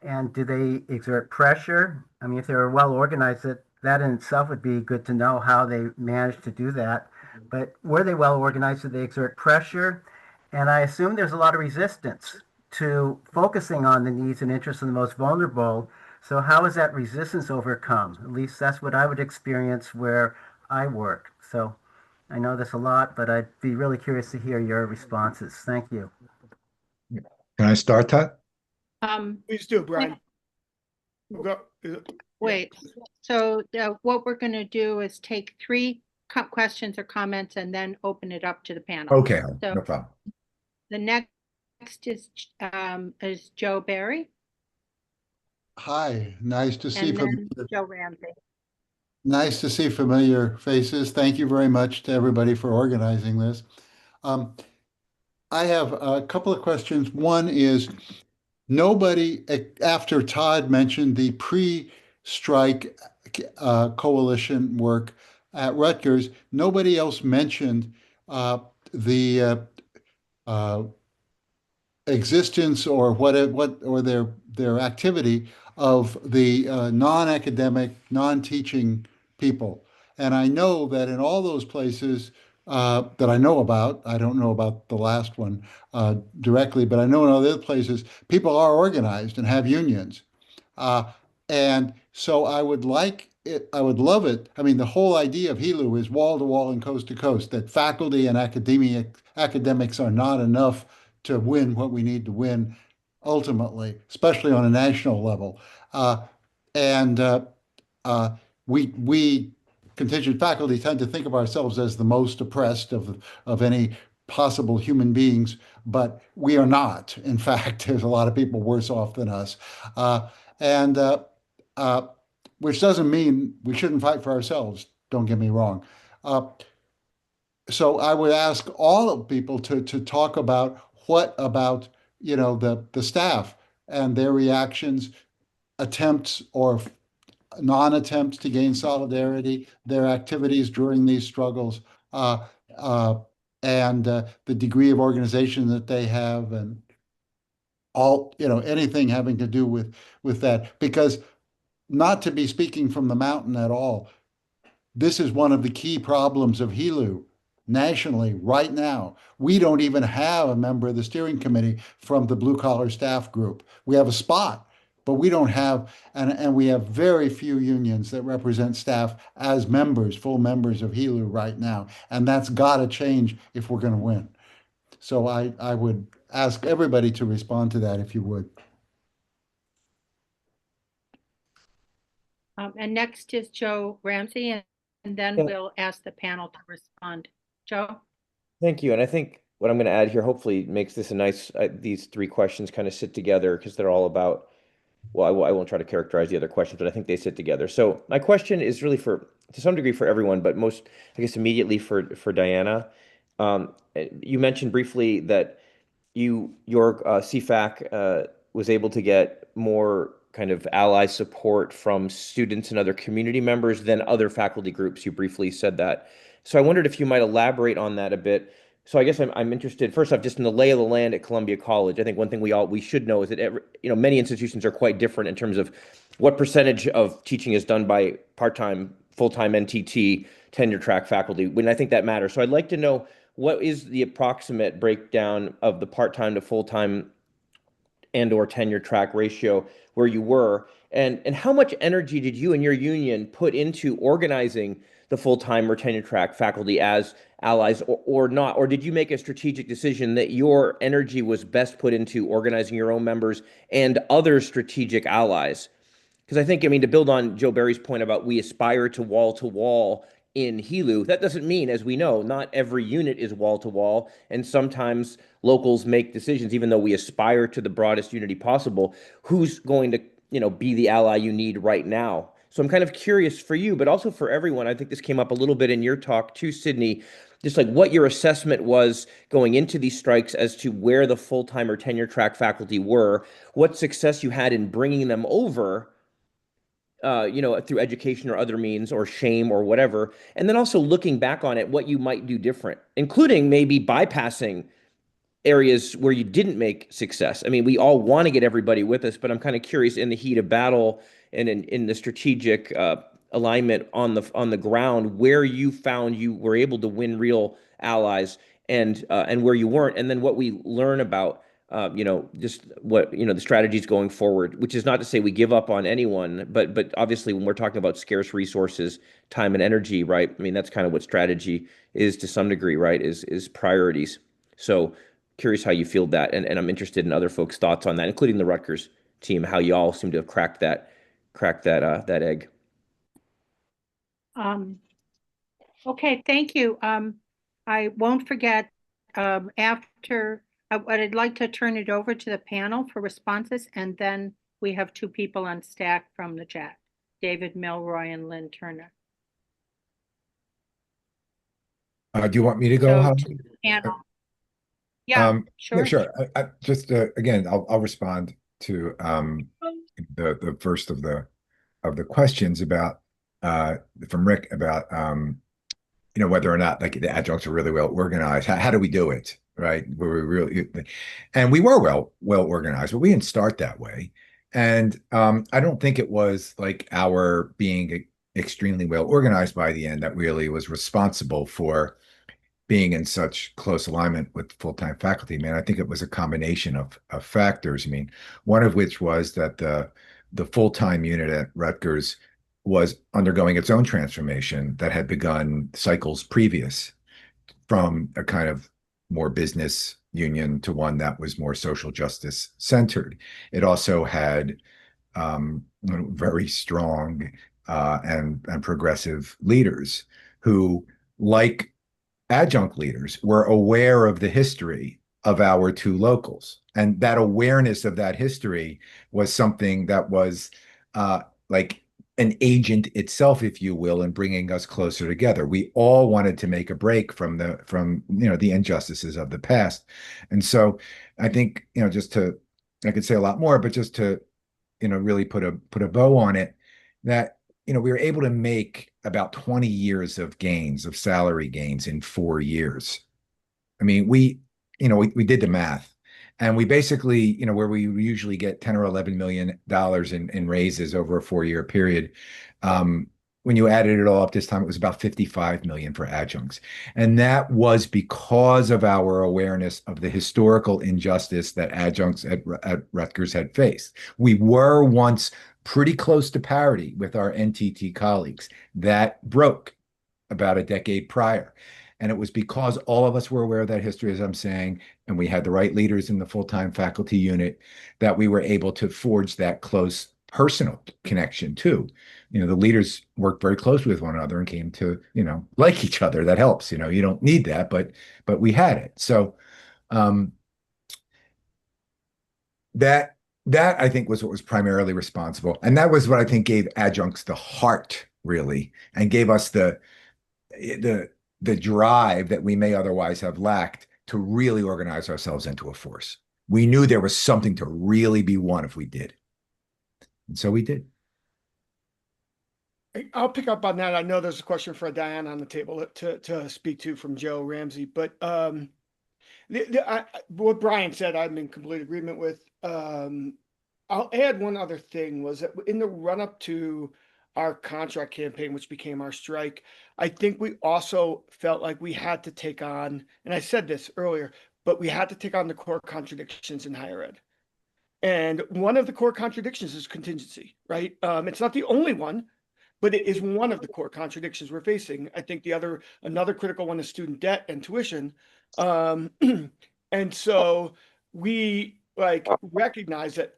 And do they exert pressure? I mean, if they were well organized, that in itself would be good to know how they managed to do that. But were they well organized? Did they exert pressure? And I assume there's a lot of resistance to focusing on the needs and interests of the most vulnerable. So how is that resistance overcome? At least that's what I would experience where I work. So I know there's a lot, but I'd be really curious to hear your responses. Thank you. Can I start, Todd? Please do, Brian. Go. Wait, so what we're going to do is take three questions or comments and then open it up to the panel. Okay, So no problem. the next is Joe Barry. Hi, nice to see And then Joe Ramsey. nice to see familiar faces. Thank you very much to everybody for organizing this. I have a couple of questions. One is nobody, after Todd mentioned the pre-strike coalition work at Rutgers, nobody else mentioned the existence or what or their activity of the non-academic, non-teaching people. And I know that in all those places that I know about, I don't know about the last one directly, but I know in other places people are organized and have unions. Uh, and so I would like it, I would love it. I mean, the whole idea of HELU is wall to wall and coast to coast, that faculty and academics are not enough to win what we need to win ultimately, especially on a national level. And uh, we contingent faculty tend to think of ourselves as the most oppressed of any possible human beings, but we are not. In fact, there's a lot of people worse off than us. And which doesn't mean we shouldn't fight for ourselves. Don't get me wrong. So I would ask all of people to talk about what about the staff and their reactions, attempts or non-attempts to gain solidarity, their activities during these struggles, uh, uh, and the degree of organization that they have, and all anything having to do with that. Because not to be speaking from the mountain at all, this is one of the key problems of HELU nationally right now. We don't even have a member of the steering committee from the blue collar staff group. We have a spot, but we don't have, and we have very few unions that represent staff as members, full members of HELU right now. And that's got to change if we're going to win. So I would ask everybody to respond to that if you would. And next is Joe Ramsey, and then Yeah. we'll ask the panel to respond. Joe? Thank you. And I think what I'm going to add here hopefully makes this a nice, these three questions kind of sit together because they're all about, well, I won't try to characterize the other questions, but I think they sit together. So my question is really to some degree for everyone, but most, I guess, immediately for Diana. You mentioned briefly that your CFAC was able to get more kind of ally support from students and other community members than other faculty groups. You briefly said that. So I wondered if you might elaborate on that a bit. So I guess I'm interested, first off, just in the lay of the land at Columbia College. I think one thing we should know is that many institutions are quite different in terms of what percentage of teaching is done by part-time, full-time NTT, tenure track faculty. When I think that matters. So I'd like to know what is the approximate breakdown of the part-time to full-time and or tenure track ratio where you were, and how much energy did you and your union put into organizing the full-time or tenure track faculty as allies or not? Or did you make a strategic decision that your energy was best put into organizing your own members and other strategic allies? Because I think, to build on Joe Barry's point about we aspire to wall in HELU, that doesn't mean, as we know, not every unit is wall to wall, and sometimes locals make decisions, even though we aspire to the broadest unity possible, who's going to, be the ally you need right now. So I'm kind of curious for you, but also for everyone. I think this came up a little bit in your talk too, Sydney, just like what your assessment was going into these strikes as to where the full-time or tenure track faculty were, what success you had in bringing them over, through education or other means or shame or whatever. And then also looking back on it, what you might do different, including maybe bypassing areas where you didn't make success. We all want to get everybody with us, but I'm kind of curious in the heat of battle and in the strategic alignment on the ground where you found you were able to win real allies and where you weren't, and then what we learn about just what, the strategies going forward, which is not to say we give up on anyone, but obviously when we're talking about scarce resources, time and energy, right? I mean, that's kind of what strategy is to some degree, right? Is priorities. So curious how you feel that, and I'm interested in other folks' thoughts on that, including the Rutgers team, how you all seem to have cracked that egg. Okay, thank you. I won't forget, after, I'd like to turn it over to the panel for responses, and then we have two people on stack from the chat, David Milroy and Lynn Turner. Do you want me to go, So Holly? to the panel. Yeah, Yeah, sure. sure. Just again, I'll respond to the first of the questions about from Rick about whether or not like the adjuncts are really well organized. How do we do it? Right? Were we really, and we were well organized, but we didn't start that way. And I don't think it was like our being extremely well organized by the end that really was responsible for being in such close alignment with full-time faculty. Man, I think it was a combination of factors. I mean, one of which was that the full-time unit at Rutgers was undergoing its own transformation that had begun cycles previous, from a kind of more business union to one that was more social justice centered. It also had very strong and progressive leaders who, like adjunct leaders, were aware of the history of our two locals. And that awareness of that history was something that was like an agent itself, if you will, in bringing us closer together. We all wanted to make a break from the injustices of the past. And so I think, I could say a lot more, but just to, really put a bow on it, that we were able to make about 20 years of gains, of salary gains in 4 years. I mean, we did the math, and we basically, where we usually get 10 or $11 million in raises over a 4-year period. When you added it all up this time, it was about 55 million for adjuncts. And that was because of our awareness of the historical injustice that adjuncts at Rutgers had faced. We were once pretty close to parity with our NTT colleagues. That broke about a decade prior. And it was because all of us were aware of that history, as I'm saying, and we had the right leaders in the full-time faculty unit, that we were able to forge that close personal connection too. The leaders worked very closely with one another and came to, like each other. That helps. You don't need that, but we had it. So that I think was what was primarily responsible. And that was what I think gave adjuncts the heart, really, and gave us the drive that we may otherwise have lacked to really organize ourselves into a force. We knew there was something to really be won if we did. And so we did. I'll pick up on that. I know there's a question for Diane on the table to speak to from Joe Ramsey, but what Brian said, I'm in complete agreement with. I'll add one other thing, was that in the run-up to our contract campaign, which became our strike, I think we also felt like we had to take on, and I said this earlier, but we had to take on the core contradictions in higher ed. And one of the core contradictions is contingency, right? It's not the only one, but it is one of the core contradictions we're facing. I think another critical one is student debt and tuition. And so we recognize that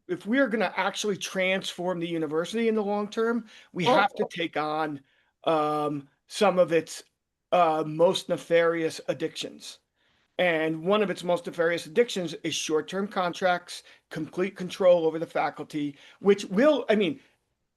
if we are going to actually transform the university in the long term, we have to take on some of its most nefarious addictions. And one of its most nefarious addictions is short-term contracts, complete control over the faculty, which will,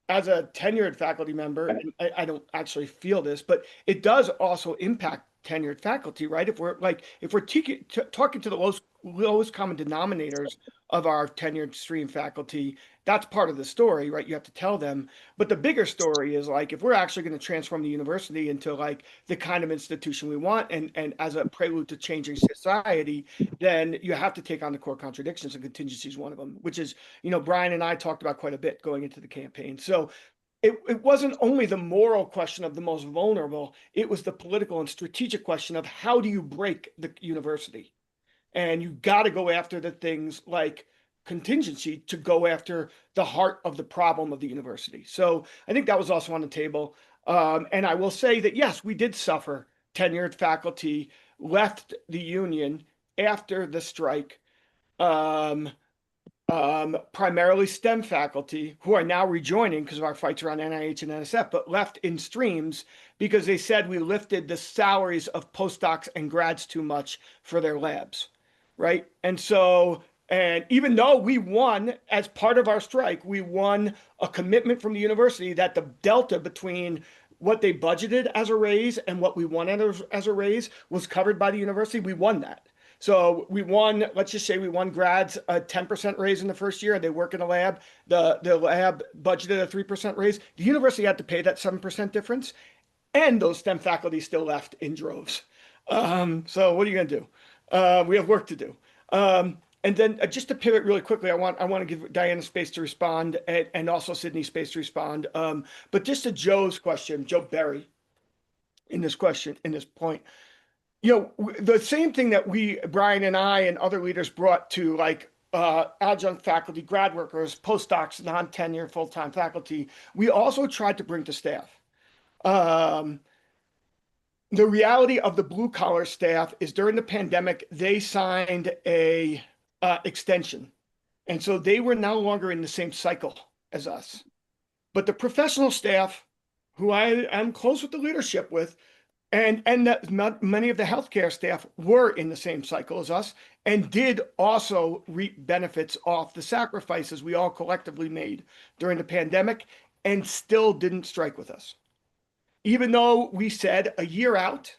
as a tenured faculty member, and I don't actually feel this, but it does also impact tenured faculty, right? If we're talking to the lowest common denominators of our tenured stream faculty, that's part of the story, right? You have to tell them. But the bigger story is if we're actually going to transform the university into the kind of institution we want, and as a prelude to changing society, then you have to take on the core contradictions, and contingency is one of them, which is, Brian and I talked about quite a bit going into the campaign. So it wasn't only the moral question of the most vulnerable, it was the political and strategic question of how do you break the university? And you got to go after the things like contingency to go after the heart of the problem of the university. So I think that was also on the table. And I will say that, yes, we did suffer. Tenured faculty left the union after the strike. Primarily STEM faculty who are now rejoining because of our fights around NIH and NSF, but left in streams because they said we lifted the salaries of postdocs and grads too much for their labs, right? And so, and even though we won as part of our strike, we won a commitment from the university that the delta between what they budgeted as a raise and what we won as a raise was covered by the university. We won that. So we won, let's just say we won grads a 10% raise in the first year. They work in a lab. The lab budgeted a 3% raise. The university had to pay that 7% difference. And those STEM faculty still left in droves. So what are you going to do? We have work to do. And then just to pivot really quickly, I want to give Diana space to respond and also Sydney space to respond. But just to Joe's question, Joe Berry, in this point, the same thing that Brian and I and other leaders brought to like adjunct faculty, grad workers, postdocs, non-tenure, full-time faculty, we also tried to bring to staff. The reality of the blue-collar staff is during the pandemic, they signed a extension. And so they were no longer in the same cycle as us. But the professional staff, who I am close with the leadership with, and that many of the healthcare staff were in the same cycle as us and did also reap benefits off the sacrifices we all collectively made during the pandemic and still didn't strike with us. Even though we said a year out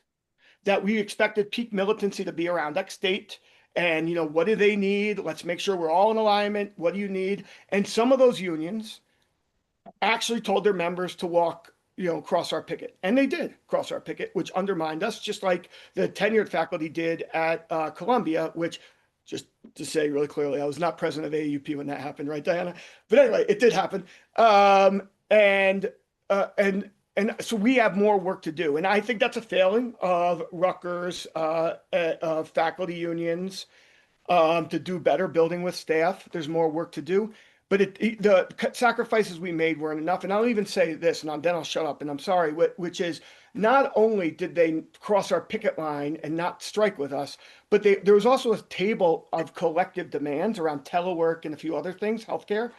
that we expected peak militancy to be around X date and, what do they need? Let's make sure we're all in alignment. What do you need? And some of those unions actually told their members to walk cross our picket. And they did cross our picket, which undermined us, just like the tenured faculty did at Columbia, which, just to say really clearly, I was not president of AUP when that happened, right, Diana? But anyway, it did happen. And so we have more work to do. And I think that's a failing of Rutgers faculty unions to do better building with staff. There's more work to do. But the sacrifices we made weren't enough. And I'll even say this, and then I'll shut up, and I'm sorry, which is not only did they cross our picket line and not strike with us, but there was also a table of collective demands around telework and a few other things, healthcare.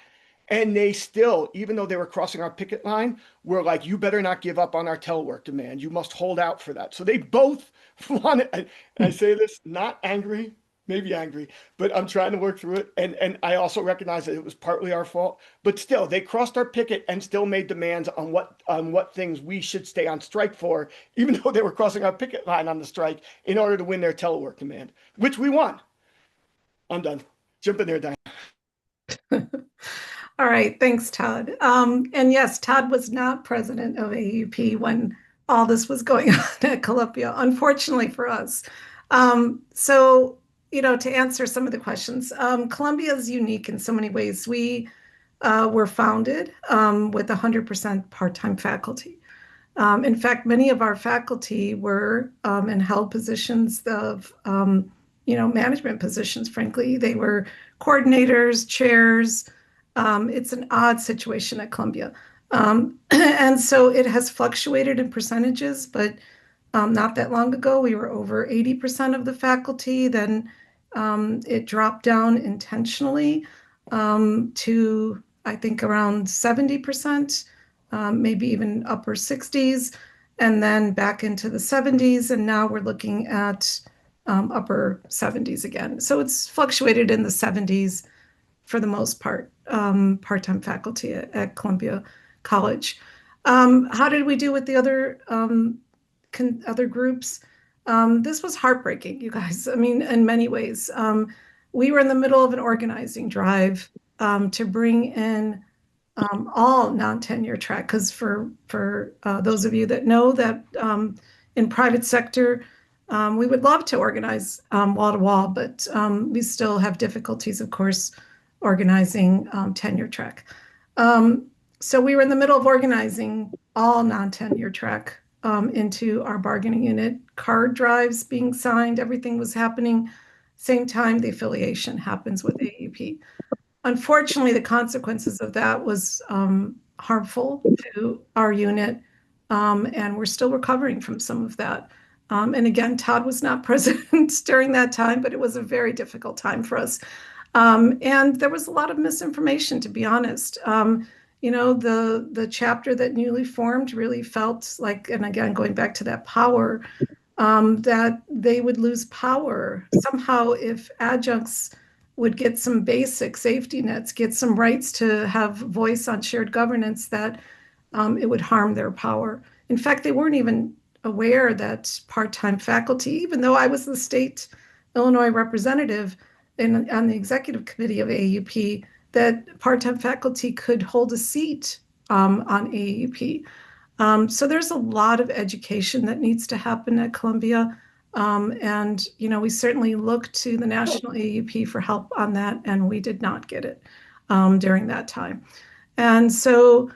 And they still, even though they were crossing our picket line, were like, you better not give up on our telework demand. You must hold out for that. So they both wanted, and I say this not angry, maybe angry, but I'm trying to work through it. And I also recognize that it was partly our fault, but still they crossed our picket and still made demands on what things we should stay on strike for, even though they were crossing our picket line on the strike in order to win their telework demand, which we won. I'm done. Jump in there, Diane. All right, thanks, Todd. And yes, Todd was not president of AUP when all this was going on at Columbia, unfortunately for us. So, to answer some of the questions, Columbia is unique in so many ways. We were founded with 100% part-time faculty. In fact, many of our faculty were and held positions of, management positions, frankly. They were coordinators, chairs. It's an odd situation at Columbia. And so it has fluctuated in percentages, but not that long ago, we were over 80% of the faculty. Then it dropped down intentionally to, I think, around 70%, maybe even upper 60s, and then back into the 70s. And now we're looking at upper 70s again. So it's fluctuated in the 70s for the most part, part-time faculty at Columbia College. How did we do with the other groups? This was heartbreaking, you guys. I mean, in many ways. We were in the middle of an organizing drive to bring in all non-tenure track, because for those of you that know that in private sector, we would love to organize wall to wall, but we still have difficulties, of course, organizing tenure track. So we were in the middle of organizing all non-tenure track into our bargaining unit, card drives being signed, everything was happening same time the affiliation happens with AUP. Unfortunately, the consequences of that was harmful to our unit, and we're still recovering from some of that. And again, Todd was not present during that time, but it was a very difficult time for us. And there was a lot of misinformation, to be honest. The chapter that newly formed really felt like, and again, going back to that power, that they would lose power somehow if adjuncts would get some basic safety nets, get some rights to have voice on shared governance, that it would harm their power. In fact, they weren't even aware that part-time faculty, even though I was the state Illinois representative on the executive committee of AUP, that part-time faculty could hold a seat on AUP. So there's a lot of education that needs to happen at Columbia. And, we certainly look to the National AUP for help on that, and we did not get it during that time. And so,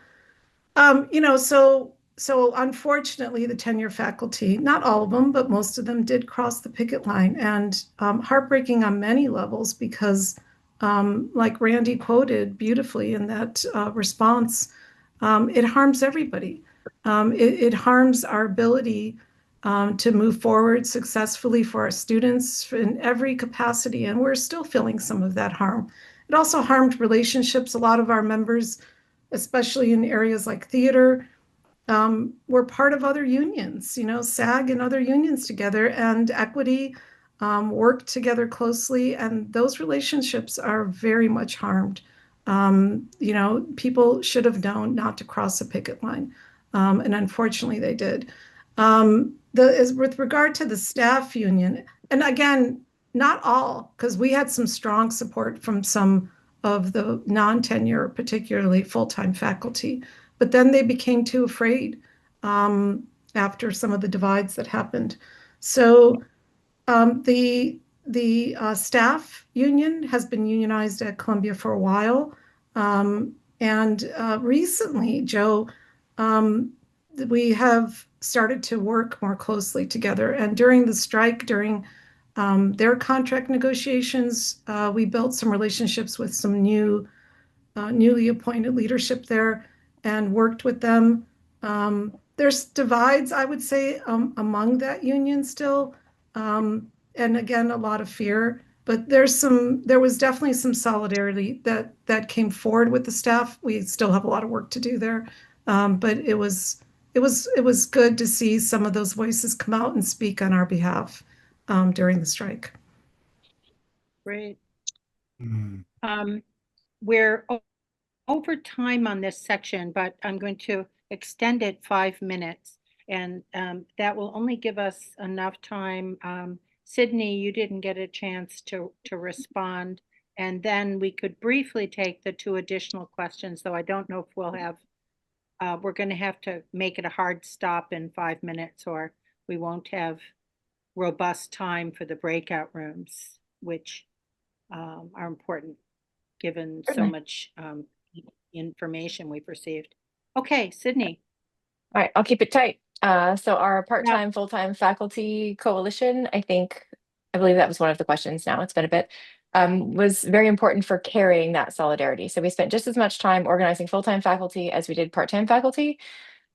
so unfortunately, the tenure faculty, not all of them, but most of them did cross the picket line, and heartbreaking on many levels because, like Randy quoted beautifully in that response, it harms everybody. It harms our ability to move forward successfully for our students in every capacity, and we're still feeling some of that harm. It also harmed relationships. A lot of our members, especially in areas like theater, were part of other unions, SAG and other unions together, and Equity worked together closely, and those relationships are very much harmed. People should have known not to cross a picket line, and unfortunately they did. With regard to the staff union, and again, not all, because we had some strong support from some of the non-tenure, particularly full-time faculty, but then they became too afraid after some of the divides that happened. So the staff union has been unionized at Columbia for a while. And recently, Joe, we have started to work more closely together. And during the strike, during their contract negotiations, we built some relationships with some newly appointed leadership there and worked with them. There's divides, I would say, among that union still. And again, a lot of fear, but there was definitely some solidarity that came forward with the staff. We still have a lot of work to do there. But it was good to see some of those voices come out and speak on our behalf during the strike. Great. We're over time on this section, but I'm going to extend it 5 minutes, and that will only give us enough time. Sydney, you didn't get a chance to respond, and then we could briefly take the 2 additional questions, though I don't know if we'll have, we're going to have to make it a hard stop in 5 minutes, or we won't have robust time for the breakout rooms, which are important given so much information we've received. Okay, Sydney. All right, I'll keep it tight. So our part-time, full-time faculty coalition, I believe that was one of the questions now, it's been a bit, was very important for carrying that solidarity. So we spent just as much time organizing full-time faculty as we did part-time faculty.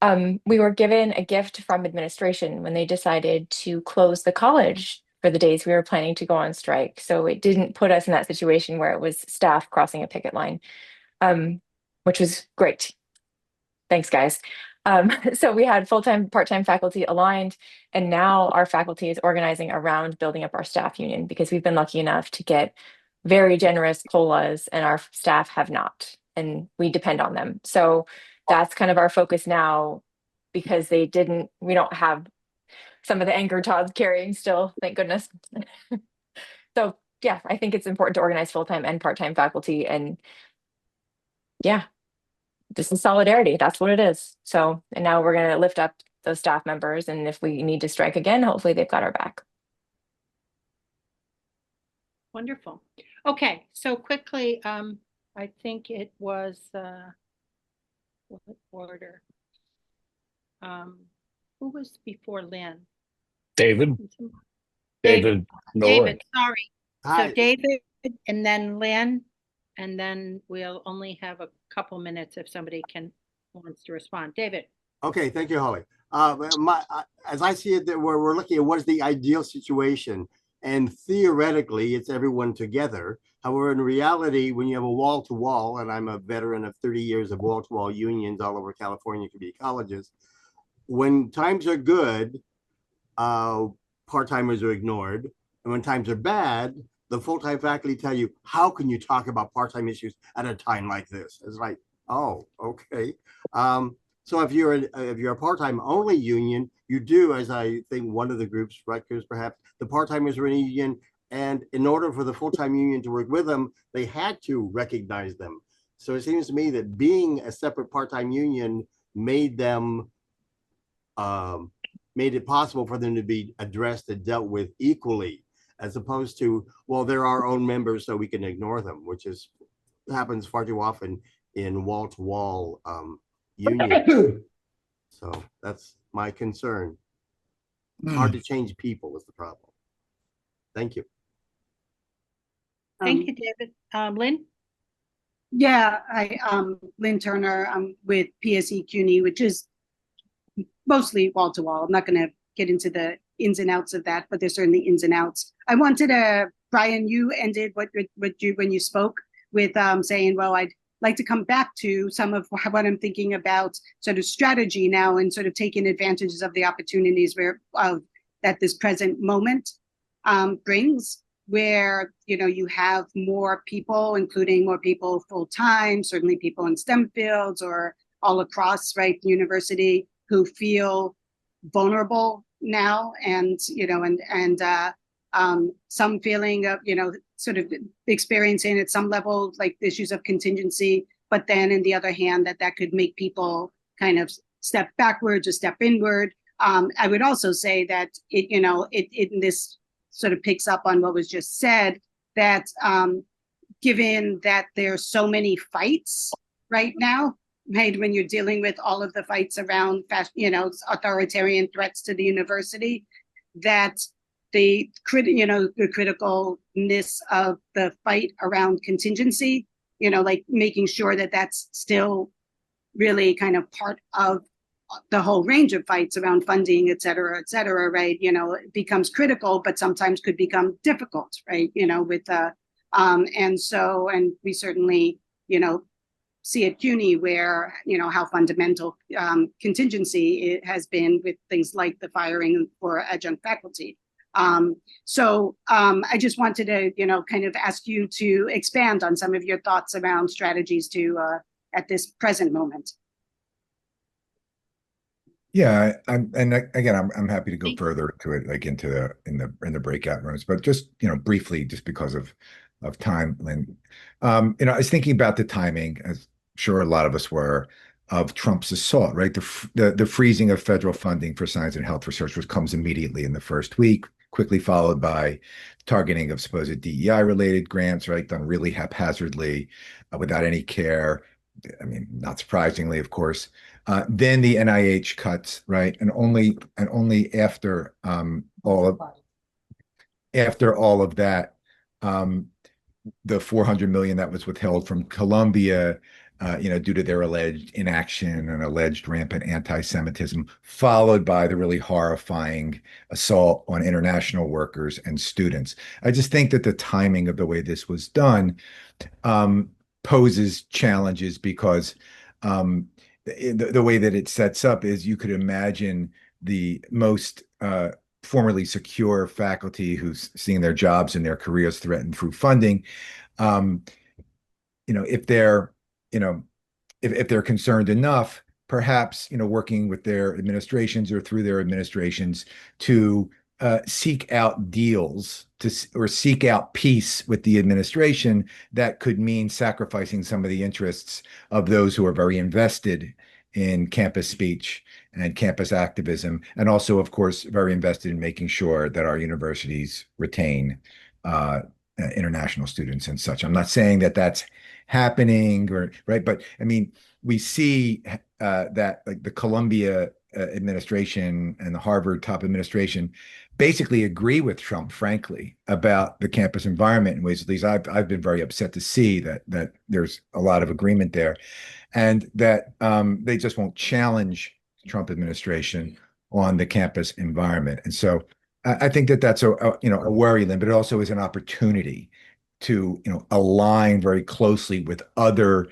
We were given a gift from administration when they decided to close the college for the days we were planning to go on strike. So it didn't put us in that situation where it was staff crossing a picket line, which was great. Thanks, guys. So we had full-time, part-time faculty aligned, and now our faculty is organizing around building up our staff union because we've been lucky enough to get very generous COLAs and our staff have not, and we depend on them. So that's kind of our focus now because we don't have some of the anger Todd's carrying still, thank goodness. So yeah, I think it's important to organize full-time and part-time faculty, and yeah, this is solidarity. That's what it is. So, and now we're going to lift up those staff members. And if we need to strike again, hopefully they've got our back. Wonderful. Okay, so quickly, I think it was what order? Who was before Lynn? David. David, Nolan. sorry. So David and then Lynn, and then we'll only have a couple minutes if somebody wants to respond. David. Okay, thank you, Holly. As I see it, that we're looking at what is the ideal situation, and theoretically, it's everyone together. However, in reality, when you have a wall-to-wall, and I'm a veteran of 30 years of wall-to-wall unions all over California community colleges, when times are good, part-timers are ignored, and when times are bad, the full-time faculty tell you, how can you talk about part-time issues at a time like this? It's like, oh, okay. So if you're a part-time only union, you do, as I think one of the groups, Rutgers perhaps, the part-timers are in a union, and in order for the full-time union to work with them, they had to recognize them. So it seems to me that being a separate part-time union made them made it possible for them to be addressed and dealt with equally, as opposed to, well, they're our own members, so we can ignore them, which happens far too often in wall-to-wall unions. So that's my concern. It's hard to change people is the problem. Thank you. Thank you, David. Lynn? Yeah, Lynn Turner. I'm with PSE CUNY, which is mostly wall to wall. I'm not going to get into the ins and outs of that, but there's certainly ins and outs. I wanted to, Brian, you ended when you spoke with saying, well, I'd like to come back to some of what I'm thinking about sort of strategy now and sort of taking advantages of the opportunities that this present moment brings, where you have more people, including more people full time, certainly people in STEM fields or all across, right, the university, who feel vulnerable now, and some feeling of sort of experiencing at some level like issues of contingency, but then in the other hand that could make people kind of step backwards or step inward. I would also say that this sort of picks up on what was just said, that given that there's so many fights right now, right, when you're dealing with all of the fights around authoritarian threats to the university, that the criticalness of the fight around contingency, like making sure that that's still really kind of part of the whole range of fights around funding, et cetera, right? It becomes critical, but sometimes could become difficult, right? And we certainly, see at CUNY where, how fundamental contingency it has been with things like the firing for adjunct faculty. So I just wanted to, kind of ask you to expand on some of your thoughts around strategies at this present moment. Yeah, I'm happy to go further into it, like into the breakout rooms, but just briefly, just because of time, Lynn. I was thinking about the timing, as sure a lot of us were, of Trump's assault, right? The freezing of federal funding for science and health research, which comes immediately in the first week, quickly followed by targeting of supposed DEI related grants, right, done really haphazardly, without any care. I mean, not surprisingly, of course. Then the NIH cuts, right, and only after all of that, the 400 million that was withheld from Columbia, due to their alleged inaction and alleged rampant anti-Semitism, followed by the really horrifying assault on international workers and students. I just think that the timing of the way this was done poses challenges, because the way that it sets up is, you could imagine the most formerly secure faculty who's seeing their jobs and their careers threatened through funding, if they're concerned enough, perhaps working with their administrations or through their administrations to seek out deals or seek out peace with the administration, that could mean sacrificing some of the interests of those who are very invested in campus speech and campus activism, and also, of course, very invested in making sure that our universities retain international students and such. I'm not saying that that's happening, right? But I mean, we see that like the Columbia administration and the Harvard top administration basically agree with Trump, frankly, about the campus environment in ways. At least I've been very upset to see that there's a lot of agreement there, and that they just won't challenge the Trump administration on the campus environment. And so I think that that's a worry, Lynn, but it also is an opportunity to align very closely with other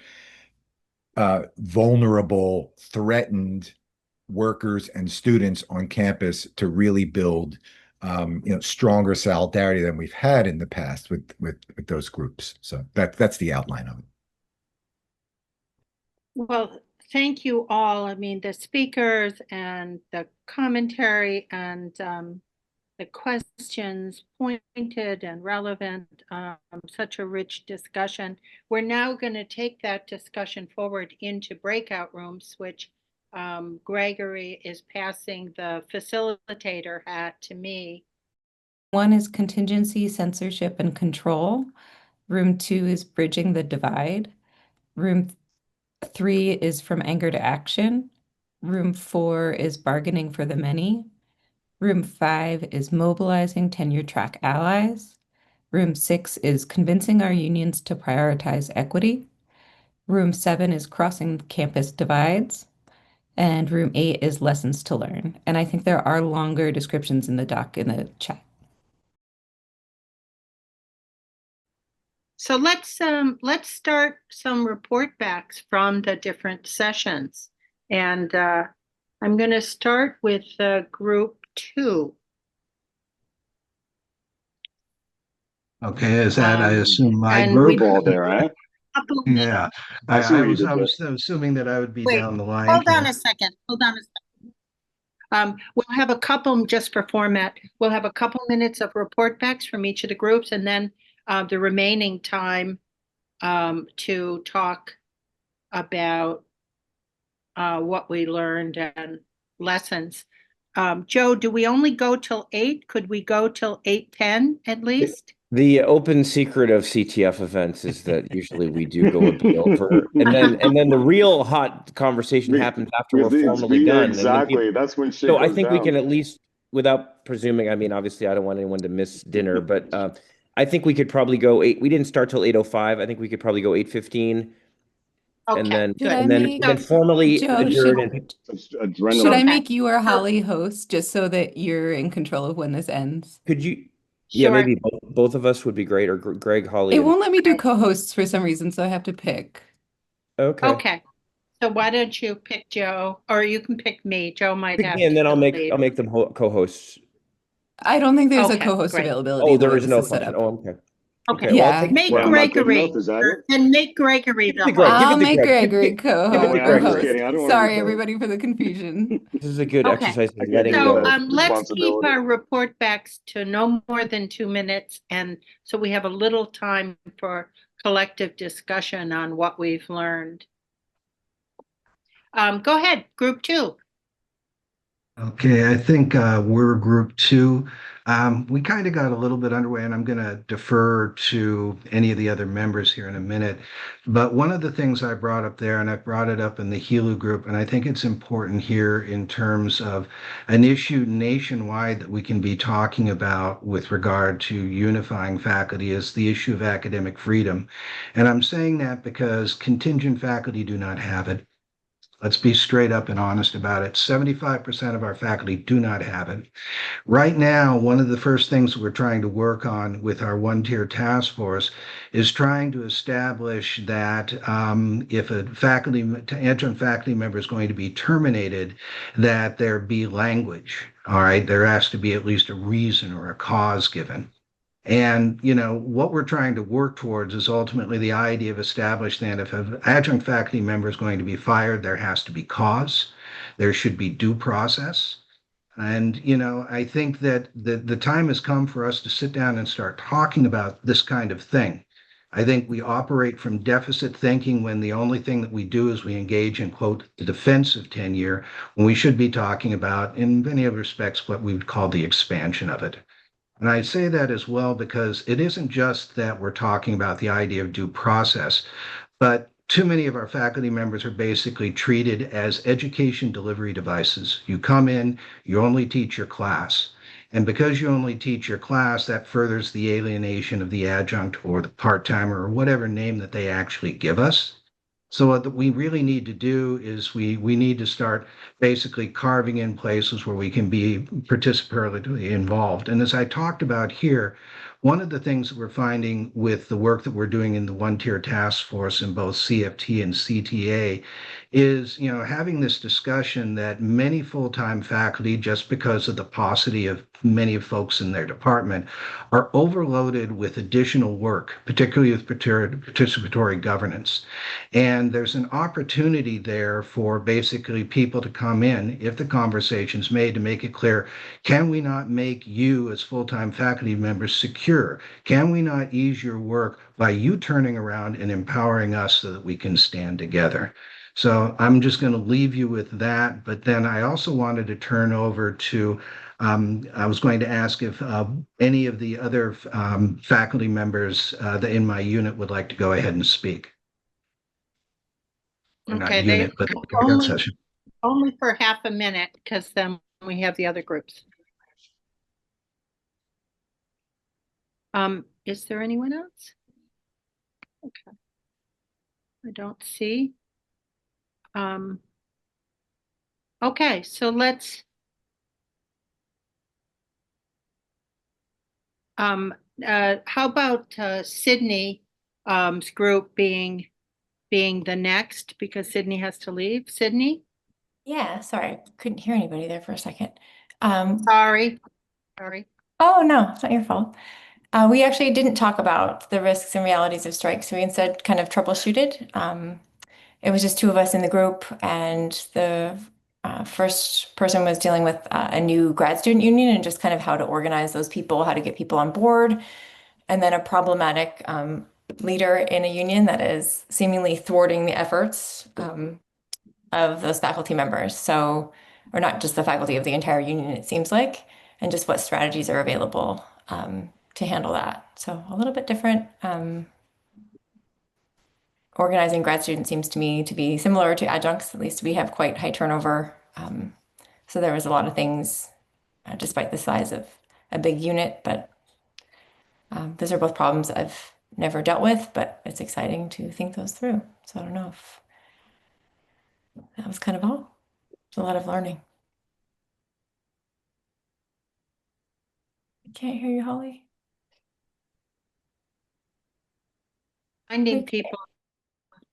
vulnerable, threatened workers and students on campus to really build stronger solidarity than we've had in the past with those groups. So that's the outline of it. Well, thank you all. I mean, the speakers and the commentary and the questions pointed and relevant, such a rich discussion. We're now going to take that discussion forward into breakout rooms, which Gregory is passing the facilitator hat to me. One is contingency, censorship, and control. Room 2 is bridging the divide. Room 3 is from anger to action. Room 4 is bargaining for the many. Room 5 is mobilizing tenure track allies. Room 6 is convincing our unions to prioritize equity. Room 7 is crossing campus divides. And room 8 is lessons to learn. And I think there are longer descriptions in the doc in the chat. So let's start some report backs from the different sessions. And I'm going to start with group 2. Okay, is that I assume my and group? All there, huh? Yeah, I see what you was did I there. was assuming that I would be Wait, down the line hold here. on a second. We'll have a couple, just for format, we'll have a couple minutes of report backs from each of the groups, and then the remaining time to talk about what we learned and lessons. Joe, do we only go till 8? Could we go till 8:10 at least? The open secret of CTF events is that usually we do go a bit over, and then the real hot conversation happens after we're formally done. Exactly, that's when shit So I goes think we down. can at least, without presuming, I mean, obviously I don't want anyone to miss dinner, but I think we could probably go 8. We didn't start till 8:05. I think we could probably go 8:15. Okay, And then Should I and then make- then formally Joe, adjourn. Adrenaline. Should I Okay. make you or Holly host just so that you're in control of when this ends? Could you? Yeah, Sure. maybe both of us would be great, or Greg, Holly. It won't let me do co-hosts for some reason, so I have to pick. Okay. Okay. So why don't you pick Joe, or you can pick me. Joe might Pick have me, and then to I'll make leave. them co-hosts. I don't think there's a Okay, co-host great. availability Oh, the there way is this no is set function. up. Oh, okay. Okay. Well, I'll Yeah. take Make Yeah, I'm not good Gregory enough, is that it? and make Gregory Give it the to Greg. host. Give it I'll to make Greg. Gregory Give it to Yeah, I'm just co-host. kidding. I don't wanna Sorry, be co-host. everybody, for the confusion. This is a good Okay. exercise I in get letting the go. Let's keep responsibility. our report backs to no more than 2 minutes, and so we have a little time for collective discussion on what we've learned. Go ahead, group 2. Okay, I think we're group 2. We kind of got a little bit underway, and I'm going to defer to any of the other members here in a minute. But one of the things I brought up there, and I brought it up in the HELU group, and I think it's important here in terms of an issue nationwide that we can be talking about with regard to unifying faculty, is the issue of academic freedom. And I'm saying that because contingent faculty do not have it. Let's be straight up and honest about it. 75% of our faculty do not have it. Right now, one of the first things we're trying to work on with our one-tier task force is trying to establish that if a adjunct faculty member is going to be terminated, that there be language. All right, there has to be at least a reason or a cause given. And, what we're trying to work towards is ultimately the idea of establishing that if an adjunct faculty member is going to be fired, there has to be cause, there should be due process. And, I think that the time has come for us to sit down and start talking about this kind of thing. I think we operate from deficit thinking when the only thing that we do is we engage in, quote, the defense of tenure, when we should be talking about, in many respects, what we would call the expansion of it. And I say that as well because it isn't just that we're talking about the idea of due process, but too many of our faculty members are basically treated as education delivery devices. You come in, you only teach your class. And because you only teach your class, that furthers the alienation of the adjunct or the part-timer or whatever name that they actually give us. So what we really need to do is we need to start basically carving in places where we can be participatively involved. And as I talked about here, one of the things that we're finding with the work that we're doing in the one-tier task force in both CFT and CTA is, having this discussion that many full-time faculty, just because of the paucity of many folks in their department, are overloaded with additional work, particularly with participatory governance. And there's an opportunity there for basically people to come in, if the conversation's made, to make it clear, can we not make you as full-time faculty members secure? Can we not ease your work by you turning around and empowering us so that we can stand together? So I'm just going to leave you with that. But then I also wanted to turn over to, I was going to ask if any of the other faculty members that in my unit would like to go ahead and speak. Or not unit, but session. Only for half a minute, because then we have the other groups. Is there anyone else? Okay. I don't see. Okay, so let's how about Sydney's group being the next, because Sydney has to leave. Sydney? Yeah, sorry, couldn't hear anybody there for a second. Sorry. Oh, no, it's not your fault. We actually didn't talk about the risks and realities of strikes. We instead kind of troubleshooted. It was just two of us in the group, and the first person was dealing with a new grad student union and just kind of how to organize those people, how to get people on board, and then a problematic leader in a union that is seemingly thwarting the efforts of those faculty members. So, or not just the faculty, of the entire union, it seems like, and just what strategies are available to handle that. So a little bit different. Organizing grad students seems to me to be similar to adjuncts. At least we have quite high turnover. So there was a lot of things, despite the size of a big unit, but those are both problems I've never dealt with, but it's exciting to think those through. So I don't know if that was kind of all. It's a lot of learning. I can't hear you, Holly. Finding people,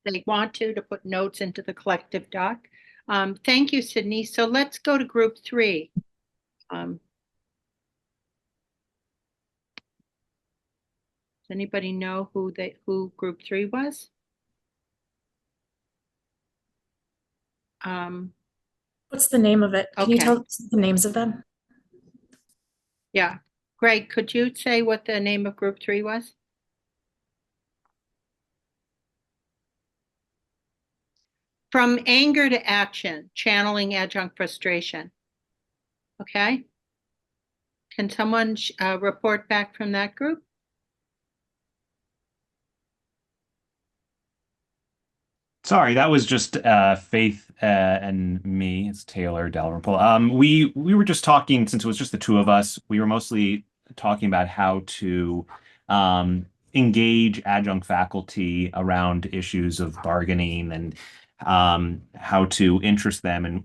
they want to put notes into the collective doc. Thank you, Sydney. So let's go to group 3. Does anybody know who group 3 was? What's the name of it? Can you Okay. tell us the names of them? Yeah. Greg, could you say what the name of group 3 was? From anger to action, channeling adjunct frustration. Okay. Can someone report back from that group? Sorry, that was just Faith and me. It's Taylor Dalrymple. We were just talking, since it was just the two of us. We were mostly talking about how to engage adjunct faculty around issues of bargaining and how to interest them in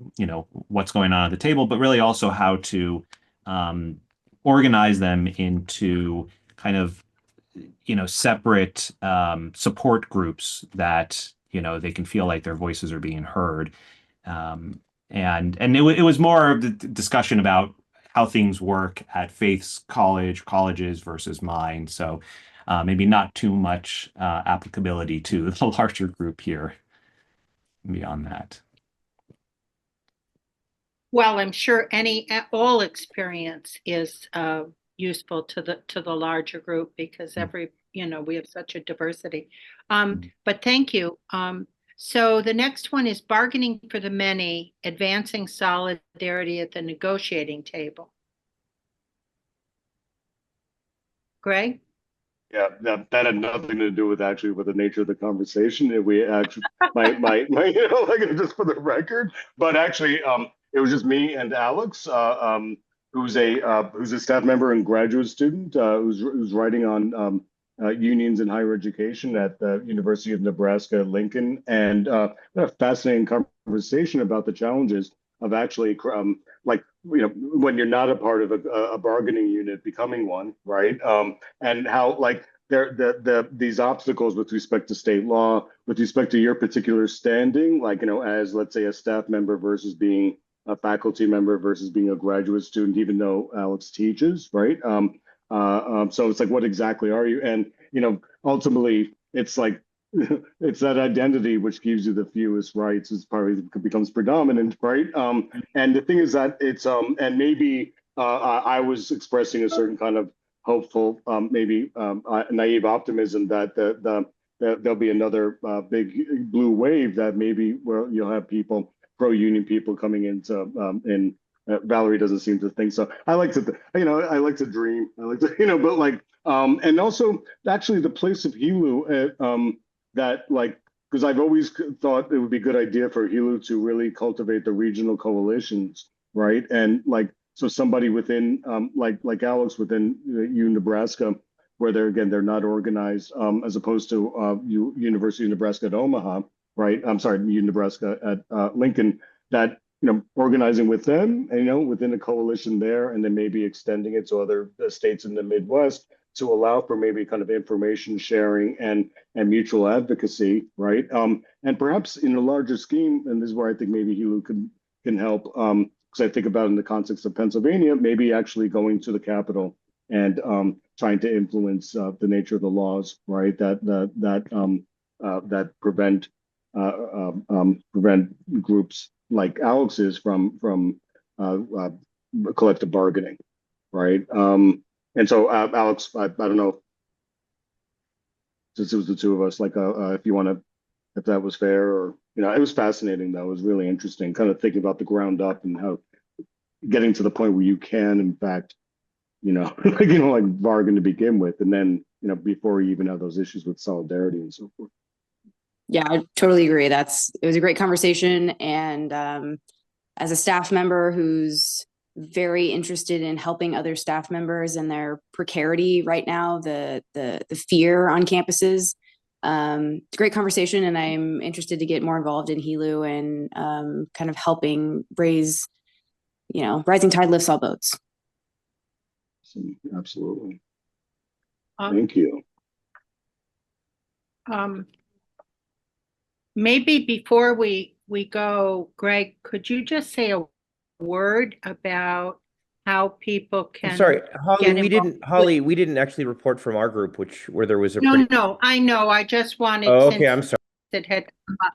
what's going on at the table, but really also how to organize them into kind of separate support groups that they can feel like their voices are being heard. And it was more of the discussion about how things work at Faith's colleges versus mine. So maybe not too much applicability to the larger group here beyond that. Well, I'm sure all experience is useful to the larger group, because we have such a diversity. But thank you. So the next one is bargaining for the many, advancing solidarity at the negotiating table. Greg? Yeah, that had nothing to do with actually with the nature of the conversation. We actually, you know, like just for the record, but actually, it was just me and Alex, who's a staff member and graduate student, who's writing on unions in higher education at the University of Nebraska Lincoln, and a fascinating conversation about the challenges of actually, like, you know, when you're not a part of a bargaining unit, becoming one, right? And how like these obstacles with respect to state law, with respect to your particular standing, like, you know, as let's say a staff member versus being a faculty member versus being a graduate student, even though Alex teaches, right? So it's like, what exactly are you? And you know, ultimately, it's like it's that identity which gives you the fewest rights. It's probably becomes predominant, right? And the thing is that it's and maybe I was expressing a certain kind of hopeful, maybe naive optimism that that there'll be another big blue wave that maybe where you'll have people, pro-union people coming into in. Valerie doesn't seem to think so. I like to, you know, I like to dream. I like to, you know, but like, and also actually the place of Helu, that like, because I've always thought it would be a good idea for Helu to really cultivate the regional coalitions, right? And like, so somebody within, like Alex within Nebraska, where they're not organized, as opposed to University of Nebraska at Omaha, right? I'm sorry, Nebraska at Lincoln, that you know, organizing with them, you know, within a coalition there, and then maybe extending it to other states in the Midwest to allow for maybe kind of information sharing and mutual advocacy, right? And perhaps in a larger scheme, and this is where I think maybe Helu can help, because I think about in the context of Pennsylvania, maybe actually going to the Capitol and trying to influence the nature of the laws, right? That prevent groups like Alex's from collective bargaining, right? And so Alex, I don't know, since it was the two of us, like if you want to, if that was fair, or you know, it was fascinating though. It was really interesting, kind of thinking about the ground up and how getting to the point where you can, in fact, you know, like you know, like bargain to begin with, and then you know, before you even have those issues with solidarity and so forth. Yeah, I totally agree. It was a great conversation. And as a staff member who's very interested in helping other staff members and their precarity right now, the fear on campuses, it's a great conversation. And I'm interested to get more involved in Helu and kind of helping raise, you know, rising tide lifts all boats. Absolutely. Thank you. Maybe before we go, Greg, could you just say a word about how people can? I'm sorry, Holly, we didn't actually report from our group, where there was a No, I know. I just wanted. Oh, okay, I'm sorry. It had come up.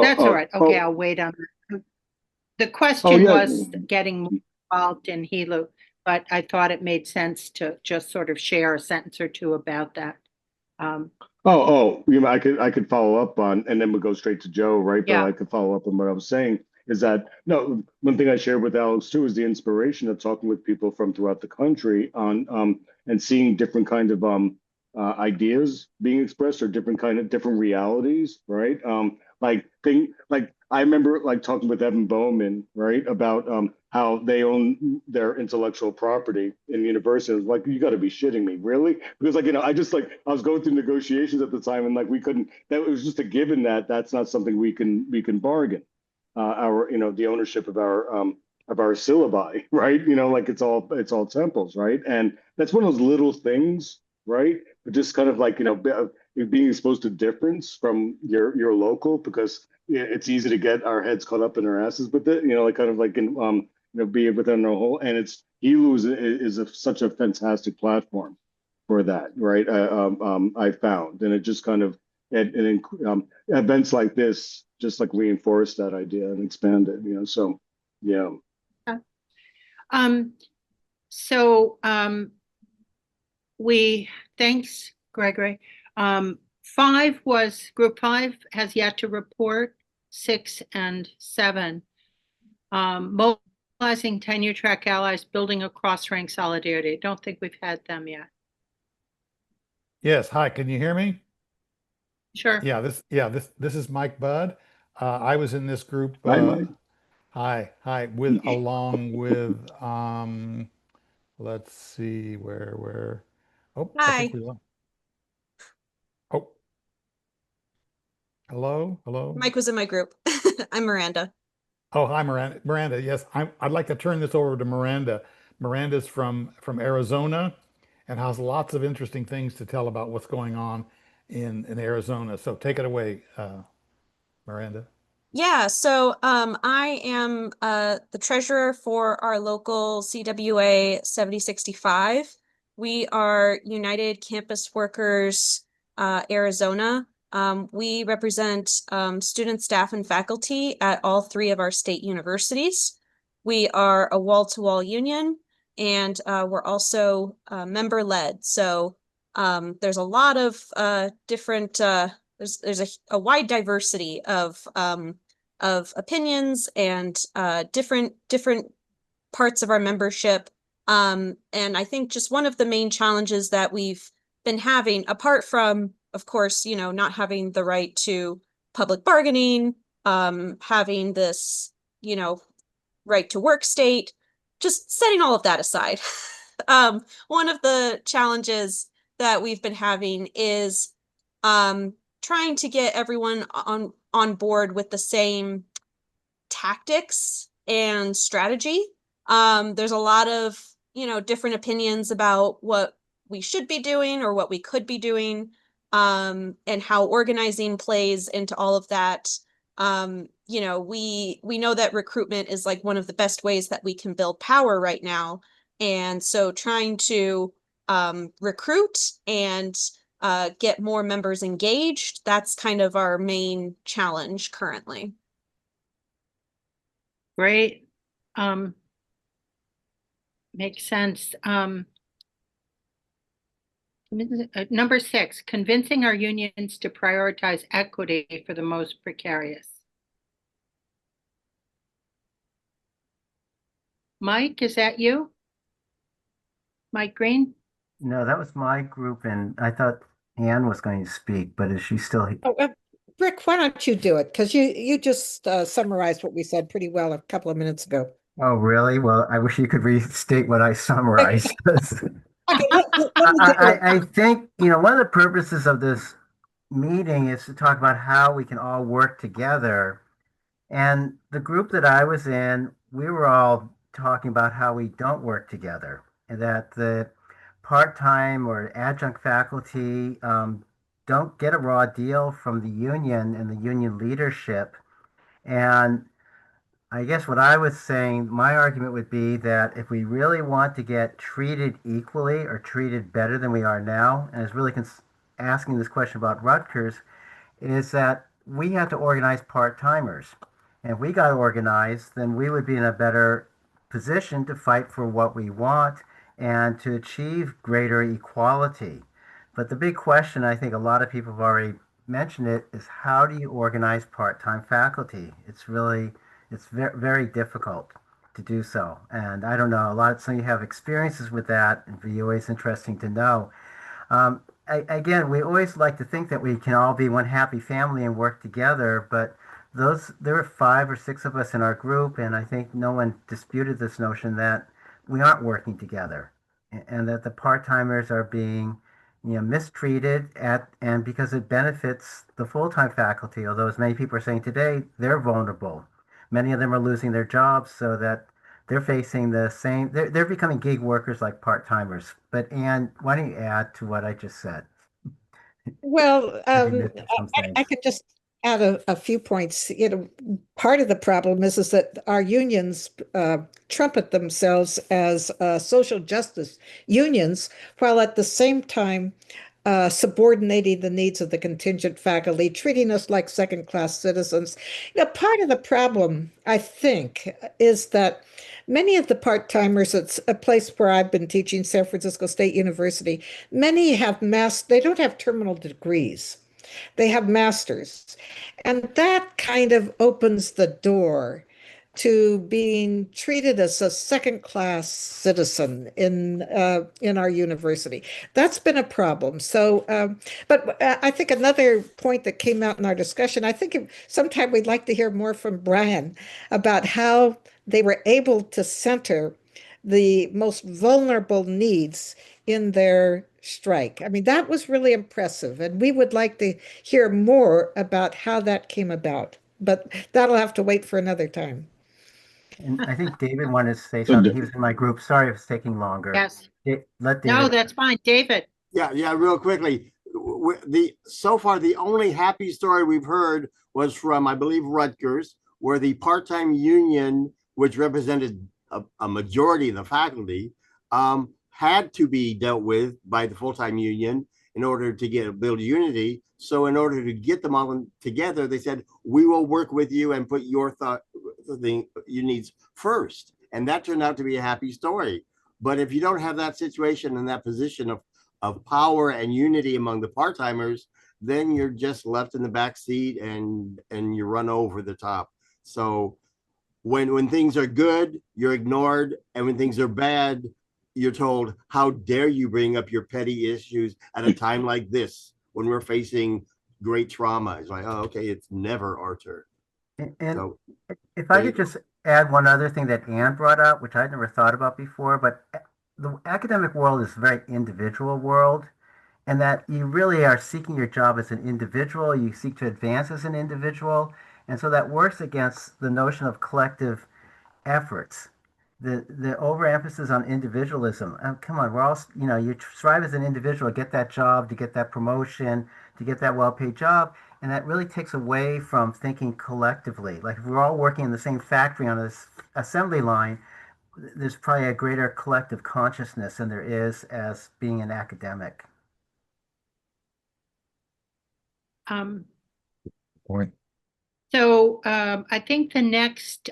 That's all right. Okay, I'll wait on that. The question was getting more involved in Helu, but I thought it made sense to just sort of share a sentence or two about that. You know, I could follow up on, and then we'll go straight to Joe, right? Yeah. But I could follow up on what I was saying is that no, one thing I shared with Alex too is the inspiration of talking with people from throughout the country on and seeing different kind of ideas being expressed or different realities, right? Like I remember like talking with Evan Bowman, right, about how they own their intellectual property in university. I was like, you got to be shitting me, really? Because like, you know, I was going through negotiations at the time, and like we couldn't. That was just a given that that's not something we can bargain. Our, you know, the ownership of our syllabi, right? You know, like it's all temples, right? And that's one of those little things, right? But just kind of like, you know, being exposed to difference from your local, because it's easy to get our heads caught up in our asses with it, you know, like kind of like in you know, be within our whole, and it's Helu is such a fantastic platform for that, right? I found, and it just kind of events like this just like reinforce that idea and expand it, you know. So yeah. Thanks, Gregory. Group 5 has yet to report. 6 and 7. Mobilizing tenure track allies, building a cross-rank solidarity. I don't think we've had them yet. Yes, hi, can you hear me? Sure. This is Mike Budd. I was in this group Hi, Mike. hi with along with let's see where oh I think Hi, we lost. Oh, hello. Mike was in my group. I'm Miranda. Oh, hi, Miranda, yes, I'd like to turn this over to Miranda. Miranda's from Arizona and has lots of interesting things to tell about what's going on in Arizona. So take it away, Miranda. Yeah, so I am the treasurer for our local CWA 7065. We are United Campus Workers Arizona. We represent students, staff, and faculty at all three of our state universities. We are a wall-to-wall union, and we're also member-led. So there's a lot of different there's a wide diversity of opinions and different parts of our membership. And I think just one of the main challenges that we've been having, apart from, of course, not having the right to public bargaining, having this, right to work state, just setting all of that aside. One of the challenges that we've been having is trying to get everyone on board with the same tactics and strategy. There's a lot of, different opinions about what we should be doing or what we could be doing, and how organizing plays into all of that. We know that recruitment is like one of the best ways that we can build power right now. And so trying to recruit and get more members engaged, that's kind of our main challenge currently. Great. Makes sense. Number 6, convincing our unions to prioritize equity for the most precarious. Mike, is that you? Mike Green? No, that was my group, and I thought Anne was going to speak, but is she still here? Oh, Rick, why don't you do it? Because you just summarized what we said pretty well a couple of minutes ago. Oh, really? Well, I wish you could restate what I summarized. Okay, let me do it. I think, one of the purposes of this meeting is to talk about how we can all work together. And the group that I was in, we were all talking about how we don't work together, and that the part-time or adjunct faculty don't get a raw deal from the union and the union leadership. And I guess what I was saying, my argument would be that if we really want to get treated equally or treated better than we are now, and I was really asking this question about Rutgers, is that we have to organize part-timers. And if we got organized, then we would be in a better position to fight for what we want and to achieve greater equality. But the big question, I think a lot of people have already mentioned it, is how do you organize part-time faculty? It's very, very difficult to do so. And I don't know, some of you have experiences with that. It'd be always interesting to know. Again, we always like to think that we can all be one happy family and work together, but there were 5 or 6 of us in our group, and I think no one disputed this notion that we aren't working together, and that the part-timers are being, mistreated and because it benefits the full-time faculty, although as many people are saying today, they're vulnerable. Many of them are losing their jobs so that they're facing the same, they're becoming gig workers like part-timers. But Anne, why don't you add to what I just said? Well, Some I things. could just add a few points. Part of the problem is that our unions trumpet themselves as social justice unions, while at the same time subordinating the needs of the contingent faculty, treating us like second-class citizens. Part of the problem, I think, is that many of the part-timers at a place where I've been teaching, San Francisco State University, many they don't have terminal degrees. They have masters. And that kind of opens the door to being treated as a second-class citizen in our university. That's been a problem. So, but I think another point that came out in our discussion, I think sometime we'd like to hear more from Brian about how they were able to center the most vulnerable needs in their strike. I mean, that was really impressive, and we would like to hear more about how that came about. But that'll have to wait for another time. And I think David wanted to say So, something. He was in my group. Sorry if it's taking longer. Yes. Let No, David. that's fine. David. Yeah, real quickly. So far, the only happy story we've heard was from, I believe, Rutgers, where the part-time union, which represented a majority of the faculty, had to be dealt with by the full-time union in order to build unity. So in order to get them all together, they said, we will work with you and put your needs first. And that turned out to be a happy story. But if you don't have that situation and that position of power and unity among the part-timers, then you're just left in the back seat and you run over the top. So when things are good, you're ignored. And when things are bad, you're told, how dare you bring up your petty issues at a time like this when we're facing great trauma. It's like, oh, okay, it's never our turn. And so, if I could just add one other thing that Anne brought up, which I'd never thought about before, but the academic world is a very individual world, and that you really are seeking your job as an individual. You seek to advance as an individual. And so that works against the notion of collective efforts. The overemphasis on individualism. Come on, we're all, you strive as an individual to get that job, to get that promotion, to get that well-paid job. And that really takes away from thinking collectively. Like if we're all working in the same factory on this assembly line, there's probably a greater collective consciousness than there is as being an academic. Point. So I think the next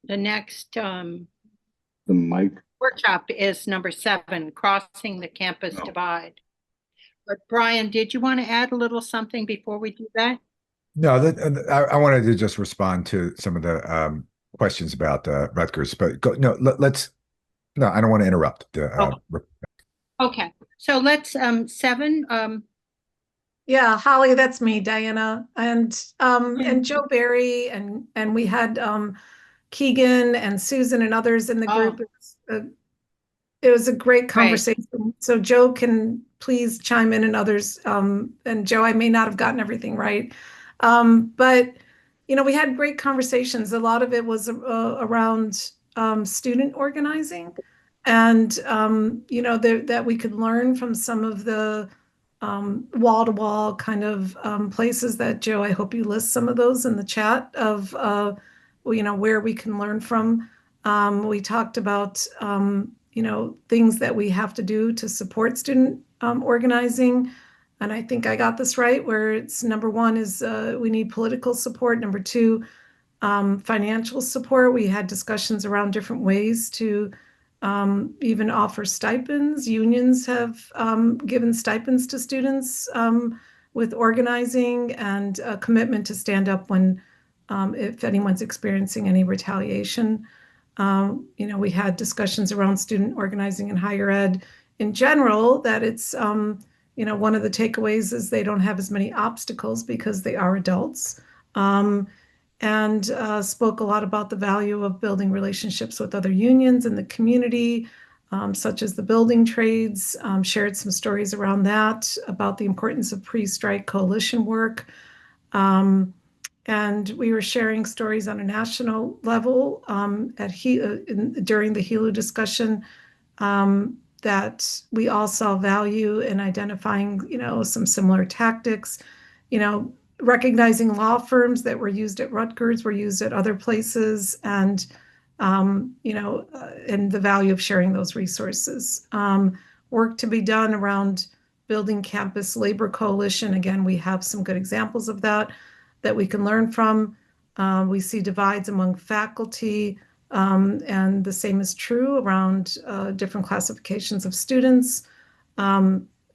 the mic workshop is number 7, Crossing the Campus Divide. But Brian, did you want to add a little something before we do that? No, I wanted to just respond to some of the questions about Rutgers, but no, no, I don't want to interrupt. Okay, so let's 7. Yeah, Holly, that's me, Diana, and Joe Barry, and we had Keegan and Susan and others in the group. It was a great conversation. Right. So Joe can please chime in, and others. And Joe, I may not have gotten everything right, but we had great conversations. A lot of it was around student organizing, and that we could learn from some of the wall-to-wall kind of places that Joe, I hope you list some of those in the chat of where we can learn from. We talked about things that we have to do to support student organizing. And I think I got this right, where it's number 1 is we need political support. Number 2, financial support. We had discussions around different ways to even offer stipends. Unions have given stipends to students with organizing, and a commitment to stand up when if anyone's experiencing any retaliation. We had discussions around student organizing in higher ed in general, that it's, one of the takeaways is they don't have as many obstacles because they are adults. And spoke a lot about the value of building relationships with other unions in the community, such as the building trades, shared some stories around that, about the importance of pre-strike coalition work. And we were sharing stories on a national level during the HELU discussion, that we all saw value in identifying, some similar tactics, recognizing law firms that were used at Rutgers were used at other places, and and the value of sharing those resources. Work to be done around building campus labor coalition. Again, we have some good examples of that we can learn from. We see divides among faculty, and the same is true around different classifications of students.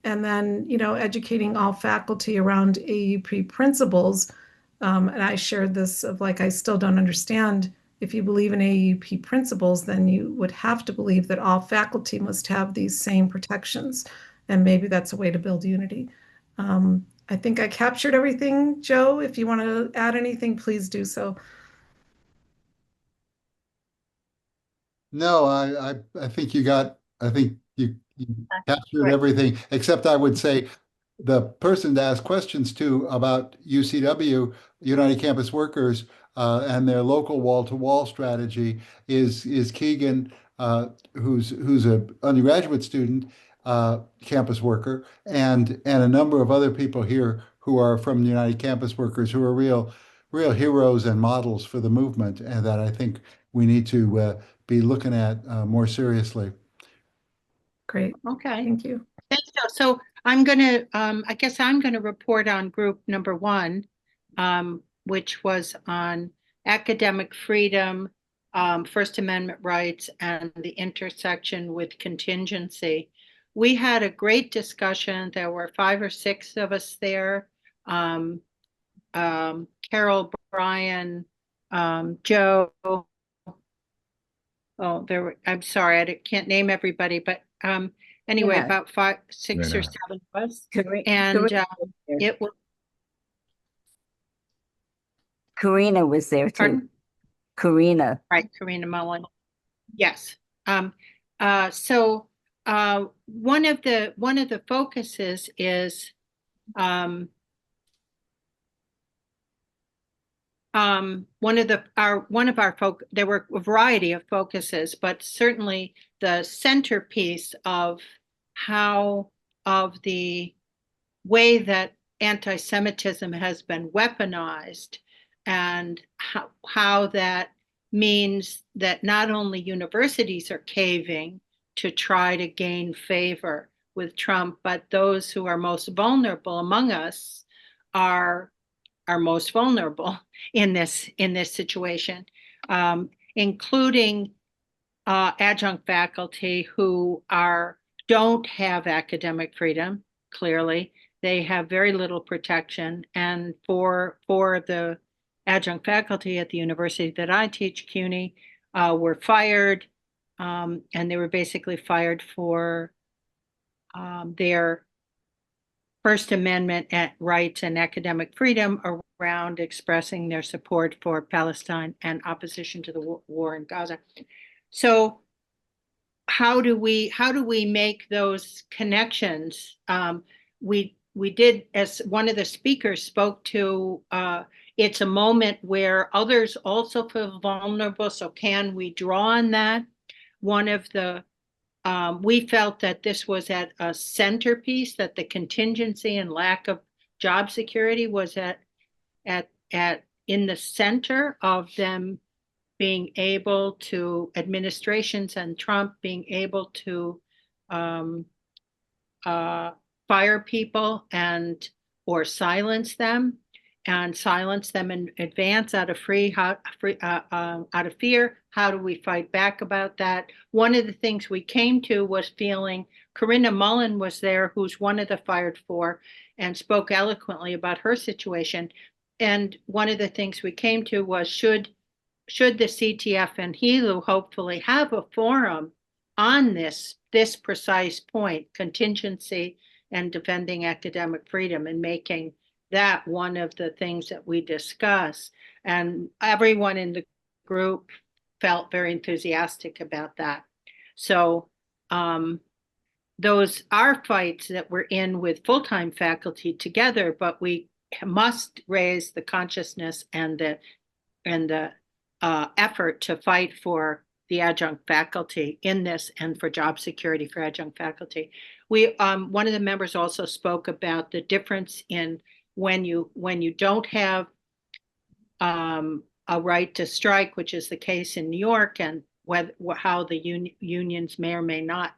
and then, educating all faculty around AUP principles. And I shared this of like, I still don't understand. If you believe in AUP principles, then you would have to believe that all faculty must have these same protections. And maybe that's a way to build unity. I think I captured everything, Joe. If you want to add anything, please do so. No, I think I think you captured everything, except I would say the person to ask questions to about UCW, United Campus Workers, and their local wall-to-wall strategy is Keegan, who's a undergraduate student, campus worker, and a number of other people here who are from United Campus Workers who are real heroes and models for the movement, and that I think we need to be looking at more seriously. Great. Okay. Thank you. Thanks, Joe. So I'm gonna, I guess I'm gonna report on group number 1, which was on academic freedom, First Amendment rights, and the intersection with contingency. We had a great discussion. There were 5 or 6 of us there. Carol, Brian, Joe. Oh, I'm sorry, I can't name everybody, but anyway, Yeah. about 5, 6 or Yeah. 7 of us. Karina And was there. it was, Karina was there too. pardon? Karina. Right, Karina Mullen. Yes. So one of the focuses is there were a variety of focuses, but certainly the centerpiece of the way that anti-Semitism has been weaponized, and how that means that not only universities are caving to try to gain favor with Trump, but those who are most vulnerable among us are most vulnerable in this situation, including adjunct faculty who don't have academic freedom. Clearly, they have very little protection, and four of the adjunct faculty at the university that I teach, CUNY, were fired, and they were basically fired for their First Amendment rights and academic freedom around expressing their support for Palestine and opposition to the war in Gaza. So how do we make those connections? We did, as one of the speakers spoke to, it's a moment where others also feel vulnerable. So can we draw on that? We felt that this was at a centerpiece, that the contingency and lack of job security was in the center of them being able to, administrations and Trump being able to fire people or silence them in advance out of fear. How do we fight back about that? One of the things we came to was feeling Corinna Mullen was there, who's one of the fired 4, and spoke eloquently about her situation. And one of the things we came to was should the CTF and HELU hopefully have a forum on this precise point, contingency and defending academic freedom, and making that one of the things that we discuss. And everyone in the group felt very enthusiastic about that. So those are fights that we're in with full-time faculty together, but we must raise the consciousness and the effort to fight for the adjunct faculty in this, and for job security for adjunct faculty. One of the members also spoke about the difference in when you don't have a right to strike, which is the case in New York, and how the unions may or may not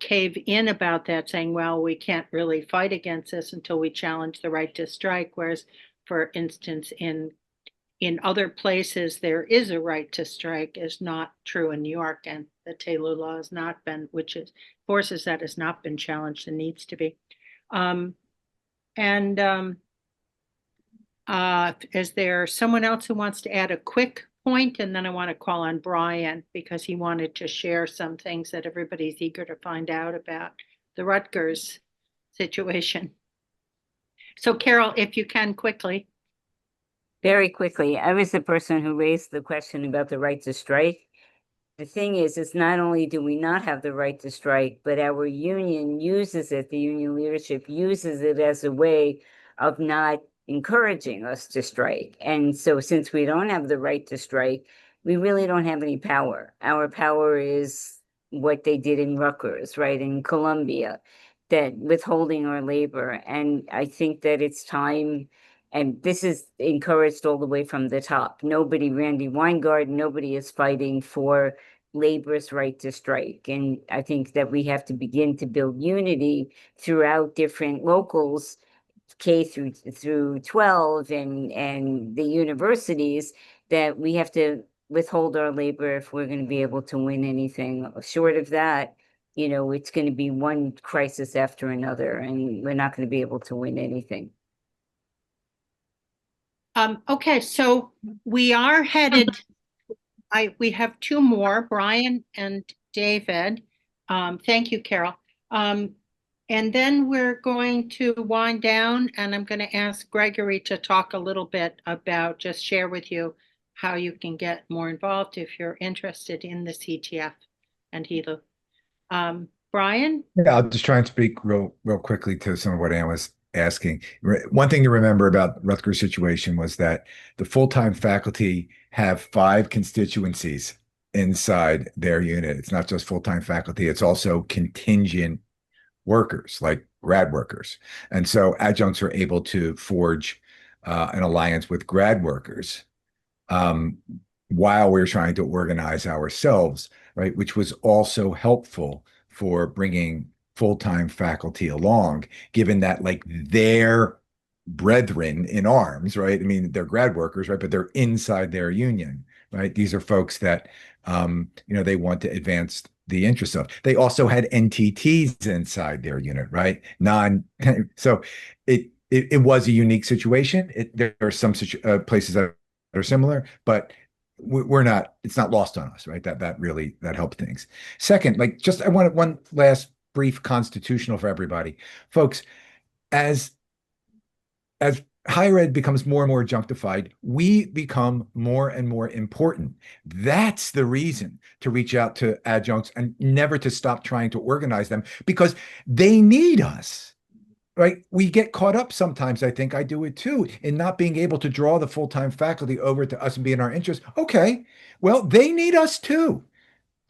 cave in about that, saying, well, we can't really fight against this until we challenge the right to strike. Whereas, for instance, in other places, there is a right to strike, is not true in New York, and the Taylor law has not been, which is forces that has not been challenged and needs to be. And is there someone else who wants to add a quick point? And then I want to call on Brian because he wanted to share some things that everybody's eager to find out about the Rutgers situation. So Carol, if you can quickly. Very quickly, I was the person who raised the question about the right to strike. The thing is, it's not only do we not have the right to strike, but our union uses it, the union leadership uses it as a way of not encouraging us to strike. And so since we don't have the right to strike, we really don't have any power. Our power is what they did in Rutgers, right, in Columbia, that withholding our labor. And I think that it's time, and this is encouraged all the way from the top. Nobody, Randy Weingarten, nobody is fighting for labor's right to strike. And I think that we have to begin to build unity throughout different locals, K through 12 and the universities, that we have to withhold our labor if we're going to be able to win anything. Short of that, you know, it's going to be one crisis after another, and we're not going to be able to win anything. Okay, so we are headed, we have two more, Brian and David. Thank you, Carol. And then we're going to wind down, and I'm going to ask Gregory to talk a little bit about, just share with you how you can get more involved if you're interested in the CTF and HELO. Brian? Yeah, I'll just try and speak real quickly to some of what Ann was asking. One thing to remember about Rutgers situation was that the full-time faculty have 5 constituencies inside their unit. It's not just full-time faculty, it's also contingent workers, like grad workers. And so adjuncts are able to forge an alliance with grad workers while we're trying to organize ourselves, right? Which was also helpful for bringing full-time faculty along, given that like their brethren in arms, right? I mean, they're grad workers, right? But they're inside their union, right? These are folks that, they want to advance the interests of. They also had NTTs inside their unit, right? So it was a unique situation. There are some places that are similar, but it's not lost on us, right? That really helped things. Second, I wanted one last brief constitutional for everybody. Folks, as higher ed becomes more and more adjunctified, we become more and more important. That's the reason to reach out to adjuncts and never to stop trying to organize them, because they need us, right? We get caught up sometimes, I think I do it too, in not being able to draw the full-time faculty over to us and be in our interest. Okay, well, they need us too.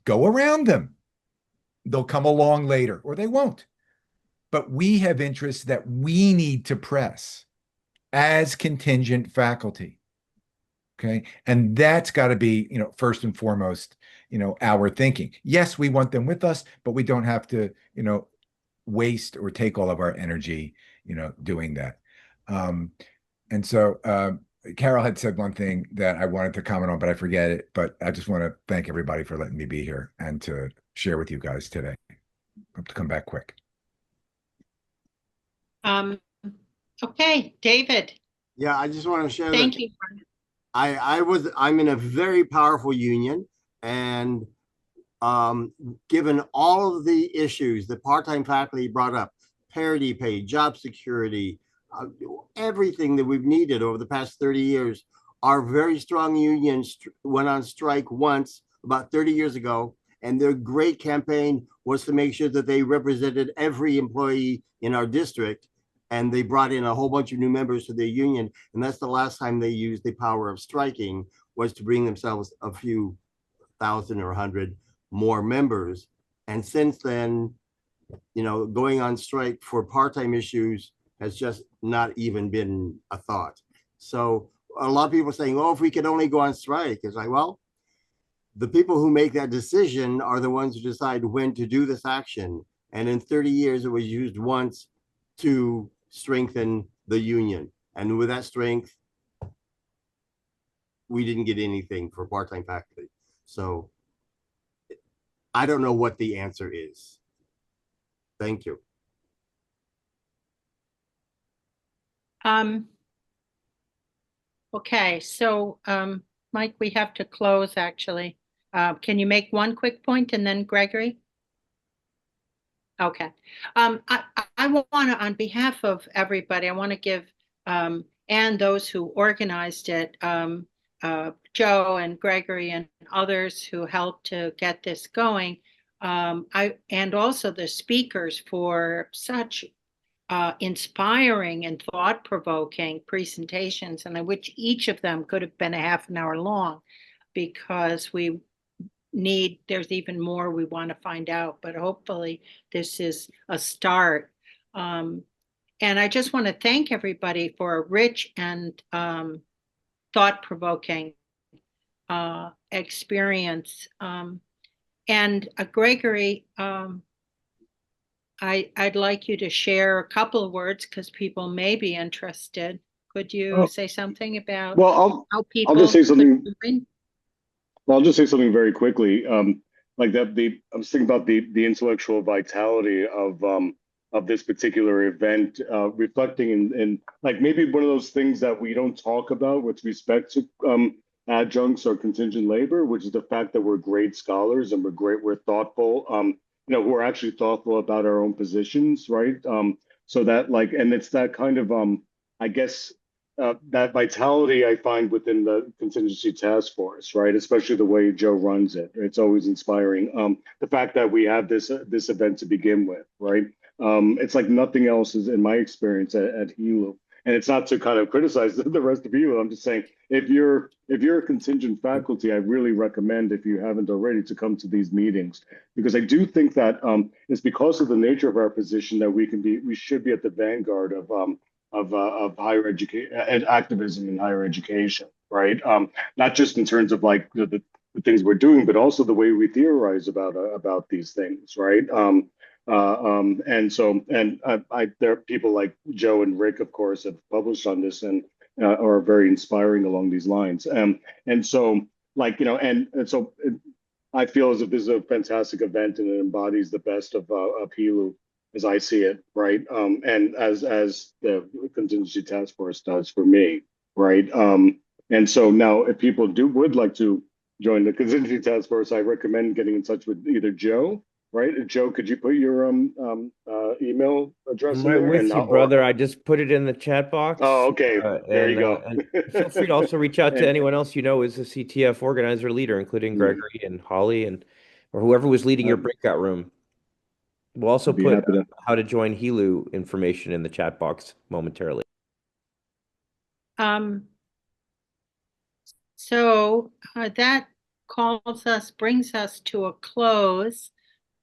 Go around them. They'll come along later, or they won't. But we have interests that we need to press as contingent faculty. Okay. And that's got to be, first and foremost, our thinking. Yes, we want them with us, but we don't have to, waste or take all of our energy, doing that. And so Carol had said one thing that I wanted to comment on, but I forget it. But I just want to thank everybody for letting me be here and to share with you guys today. Hope to come back quick. Okay, David. Yeah, I just want to share. Thank you. I'm in a very powerful union, and given all of the issues that part-time faculty brought up, parity pay, job security, everything that we've needed over the past 30 years, our very strong unions went on strike once about 30 years ago, and their great campaign was to make sure that they represented every employee in our district. And they brought in a whole bunch of new members to their union. And that's the last time they used the power of striking, was to bring themselves a few thousand or 100 more members. And since then, going on strike for part-time issues has just not even been a thought. So a lot of people are saying, oh, if we could only go on strike, it's like, well, the people who make that decision are the ones who decide when to do this action. And in 30 years, it was used once to strengthen the union. And with that strength, we didn't get anything for part-time faculty. So I don't know what the answer is. Thank you. Okay, so Mike, we have to close actually. Can you make one quick point and then Gregory? Okay. I want to, on behalf of everybody, I want to give and those who organized it, Joe and Gregory and others who helped to get this going, and also the speakers for such inspiring and thought-provoking presentations, and I wish each of them could have been a half an hour long, because there's even more we want to find out, but hopefully this is a start. And I just want to thank everybody for a rich and thought-provoking experience. And Gregory, I'd like you to share a couple of words because people may be interested. Could you say something about how people I'll just say something. join? Well, I'll just say something very quickly. Like that, I was thinking about the intellectual vitality of this particular event, reflecting in like maybe one of those things that we don't talk about with respect to adjuncts or contingent labor, which is the fact that we're great scholars and we're thoughtful. Who are actually thoughtful about our own positions, right? So that and it's that kind of I guess. That vitality I find within the contingency task force, right? Especially the way Joe runs it. It's always inspiring. The fact that we have this event to begin with, right? It's like nothing else is in my experience at Helu. And it's not to kind of criticize the rest of Helu. I'm just saying if you're a contingent faculty, I really recommend, if you haven't already, to come to these meetings, because I do think that it's because of the nature of our position that we should be at the vanguard of higher education and activism in higher education, right? Not just in terms of like the things we're doing, but also the way we theorize about these things, right? There are people like Joe and Rick, of course, have published on this and are very inspiring along these lines. I feel as if this is a fantastic event and it embodies the best of Helu as I see it, right? And as the contingency task force does for me, right? And so now, if people would like to join the contingency task force, I recommend getting in touch with either Joe, right? Joe, could you put your email address I'm in right there? with you, brother. I just put it in the chat box. Oh, okay. There you go. And feel free to also reach out to anyone else you know is a CTF organizer leader, including Gregory and Holly or whoever was leading your breakout room. We'll also put how to join Helu information in the chat box momentarily. So that brings us to a close.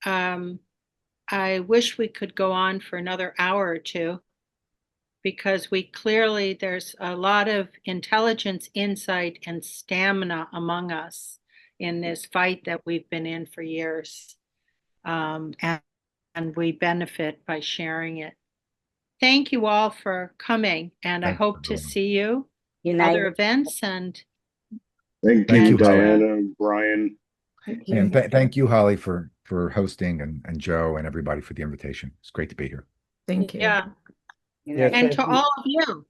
I wish we could go on for another hour or two, because there's a lot of intelligence, insight, and stamina among us in this fight that we've been in for years. And we benefit by sharing it. Thank you all for coming, and I hope to see you in other events. And thank you, Diana and Brian. And thank you, Holly, for hosting, and Joe and everybody for the invitation. It's great to be here. Thank you. Yeah. And to all of you.